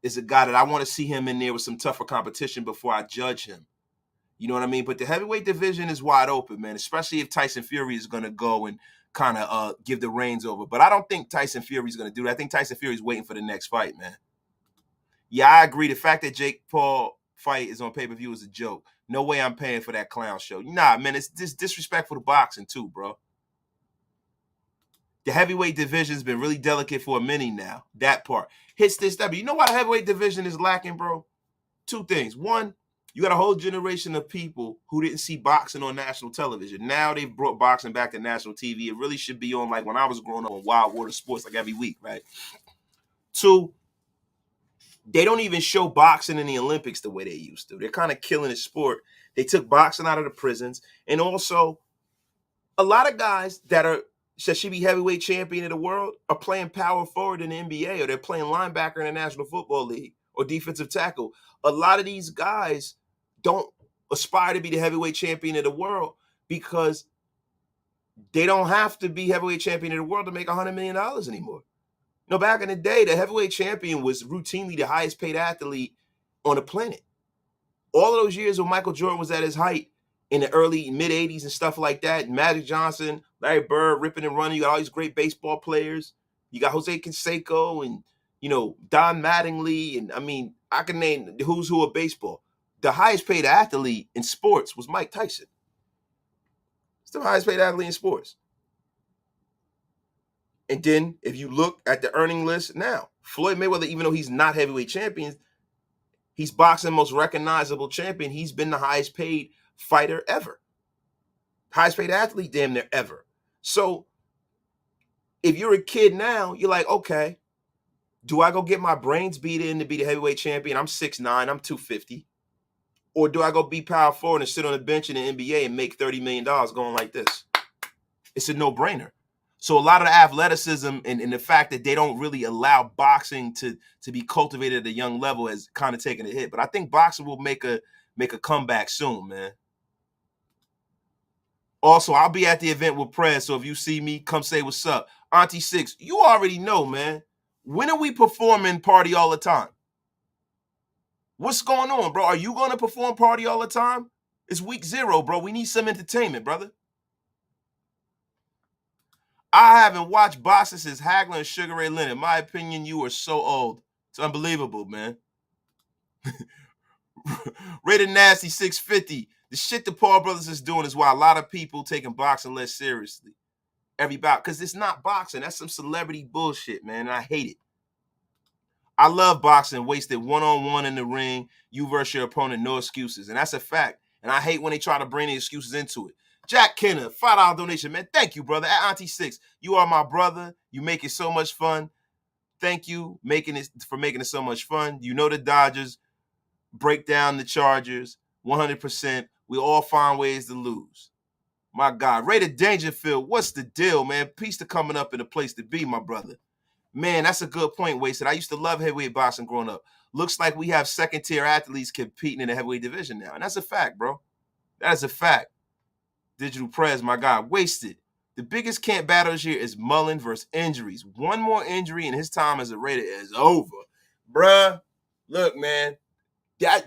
is a guy that I want to see him in there with some tougher competition before I judge him. You know what I mean? But the heavyweight division is wide open, man, especially if Tyson Fury is going to go and kind of give the reins over. But I don't think Tyson Fury is going to do that. I think Tyson Fury is waiting for the next fight, man. Yeah, I agree. The fact that Jake Paul fight is on pay-per-view is a joke. No way I'm paying for that clown show. Nah, man, it's disrespectful to boxing too, bro. The heavyweight division's been really delicate for a minute now. That part. Hits this W. You know why the heavyweight division is lacking, bro? Two things. One, You got a whole generation of people who didn't see boxing on national television. Now they've brought boxing back to national TV. It really should be on, like when I was growing up, on Wild Water Sports, like every week, right? Two, they don't even show boxing in the Olympics the way they used to. They're kind of killing the sport. They took boxing out of the prisons. And also, a lot of guys that should be heavyweight champion of the world are playing power forward in the NBA, or they're playing linebacker in the National Football League, or defensive tackle. A lot of these guys don't aspire to be the heavyweight champion of the world because they don't have to be heavyweight champion of the world to make $100 million anymore. No, back in the day, the heavyweight champion was routinely the highest paid athlete on the planet. All of those years when Michael Jordan was at his height in the early mid 80s and stuff like that, Magic Johnson, Larry Bird, ripping and running, you got all these great baseball players. You got Jose Canseco and, Don Mattingly. And I mean, I can name the who's who of baseball. The highest paid athlete in sports was Mike Tyson. It's the highest paid athlete in sports. And then if you look at the earning list now, Floyd Mayweather, even though he's not heavyweight champion, he's boxing most recognizable champion. He's been the highest paid fighter ever. Highest paid athlete damn near ever. So if you're a kid now, you're like, okay, do I go get my brains beat in to be the heavyweight champion? I'm 6'9", I'm 250. Or do I go be power forward and sit on the bench in the NBA and make $30 million going like this? It's a no-brainer. So a lot of the athleticism and the fact that they don't really allow boxing to be cultivated at a young level has kind of taken a hit. But I think boxing will make a comeback soon, man. Also, I'll be at the event with Prez, so if you see me, come say what's up. Auntie Six, you already know, man. When are we performing Party All the Time? What's going on, bro? Are you going to perform Party All the Time? It's week 0, bro. We need some entertainment, brother. I haven't watched boxing since Hagler and Sugar Ray Leonard. In my opinion, you are so old. It's unbelievable, man. Rated Nasty 650. The shit the Paul brothers is doing is why a lot of people taking boxing less seriously. Every bout, because it's not boxing. That's some celebrity bullshit, man. And I hate it. I love boxing, wasted one-on-one in the ring, you versus your opponent, no excuses. And that's a fact. And I hate when they try to bring the excuses into it. Jack Kenner, $5 donation, man. Thank you, brother. At Auntie Six, you are my brother. You make it so much fun. Thank you for making it so much fun. You know the Dodgers break down the Chargers 100%. We all find ways to lose. My God. Rated Dangerfield, what's the deal, man? Peace to coming up in a place to be, my brother. Man, that's a good point, Wasted. I used to love heavyweight boxing growing up. Looks like we have second-tier athletes competing in the heavyweight division now. And that's a fact, bro. That is a fact. Digital Prez, my God. Wasted. The biggest camp battle this year is Mullen versus injuries. One more injury and his time as a Raider is over. Bruh, look, man.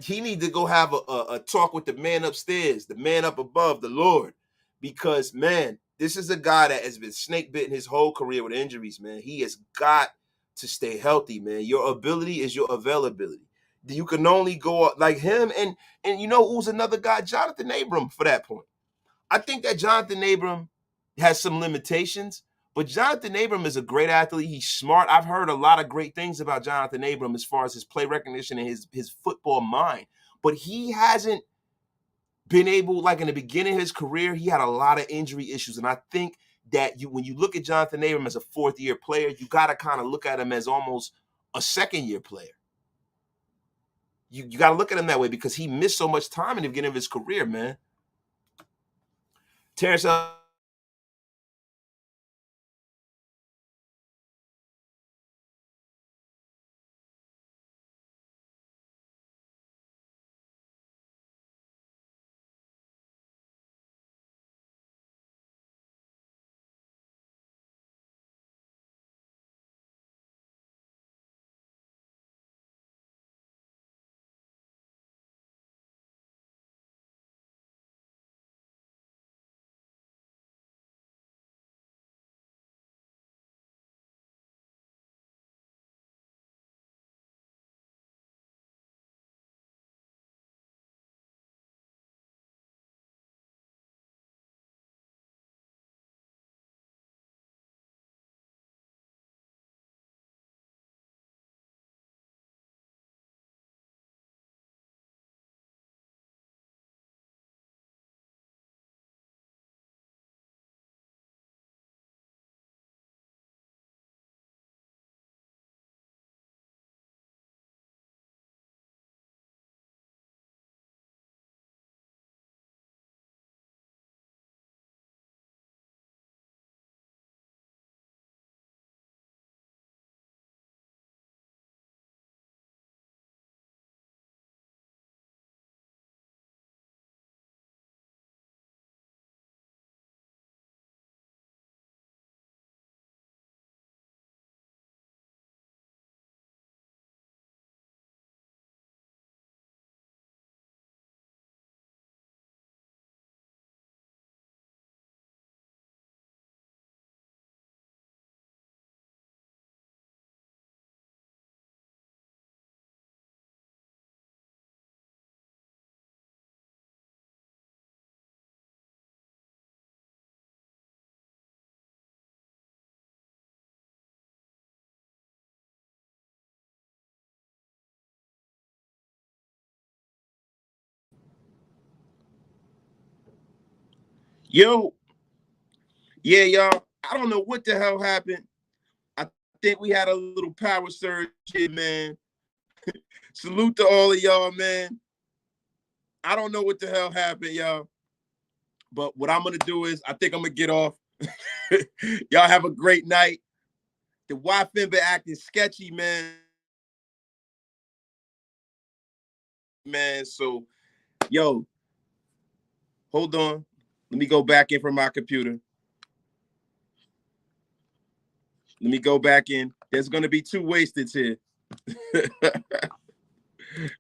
He need to go have a talk with the man upstairs, the man up above, the Lord. Because, man, this is a guy that has been snake bitten his whole career with injuries, man. He has got to stay healthy, man. Your ability is your availability. You can only go like him. And you know who's another guy? Jonathan Abram, for that point. I think that Jonathan Abram has some limitations, but Jonathan Abram is a great athlete. He's smart. I've heard a lot of great things about Jonathan Abram as far as his play recognition and his football mind. But he hasn't been able, like in the beginning of his career, he had a lot of injury issues. And I think that when you look at Jonathan Abram as a fourth-year player, you got to kind of look at him as almost a second-year player. You got to look at him that way because he missed so much time in the beginning of his career, man. Terrence Yo, yeah, y'all. I don't know what the hell happened. I think we had a little power surge here, man. Salute to all of y'all, man. I don't know what the hell happened, y'all. But what I'm going to do is I think I'm going to get off. Y'all have a great night. The Wi-Fi been acting sketchy, man. So, yo, hold on. Let me go back in from my computer. Let me go back in. There's going to be 2 wasteds here.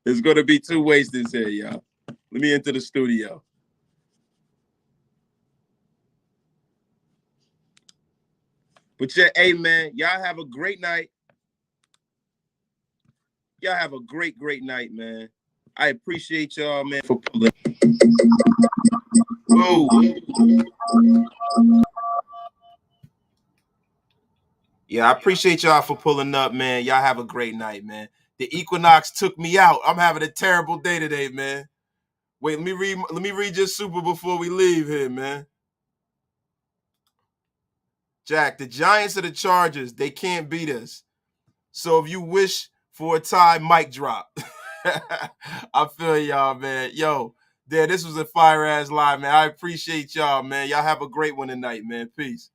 There's going to be 2 wasteds here, y'all. Let me enter the studio. But yeah, hey, man, y'all have a great night. Y'all have a great, great night, man. I appreciate y'all, man, for pulling. Whoa. Yeah, I appreciate y'all for pulling up, man. Y'all have a great night, man. The equinox took me out. I'm having a terrible day today, man. Wait, let me read your super before we leave here, man. Jack, the Giants are the Chargers. They can't beat us. So if you wish for a tie, mic drop. I feel y'all, man. Yo, this was a fire ass live, man. I appreciate y'all, man. Y'all have a great one tonight, man. Peace.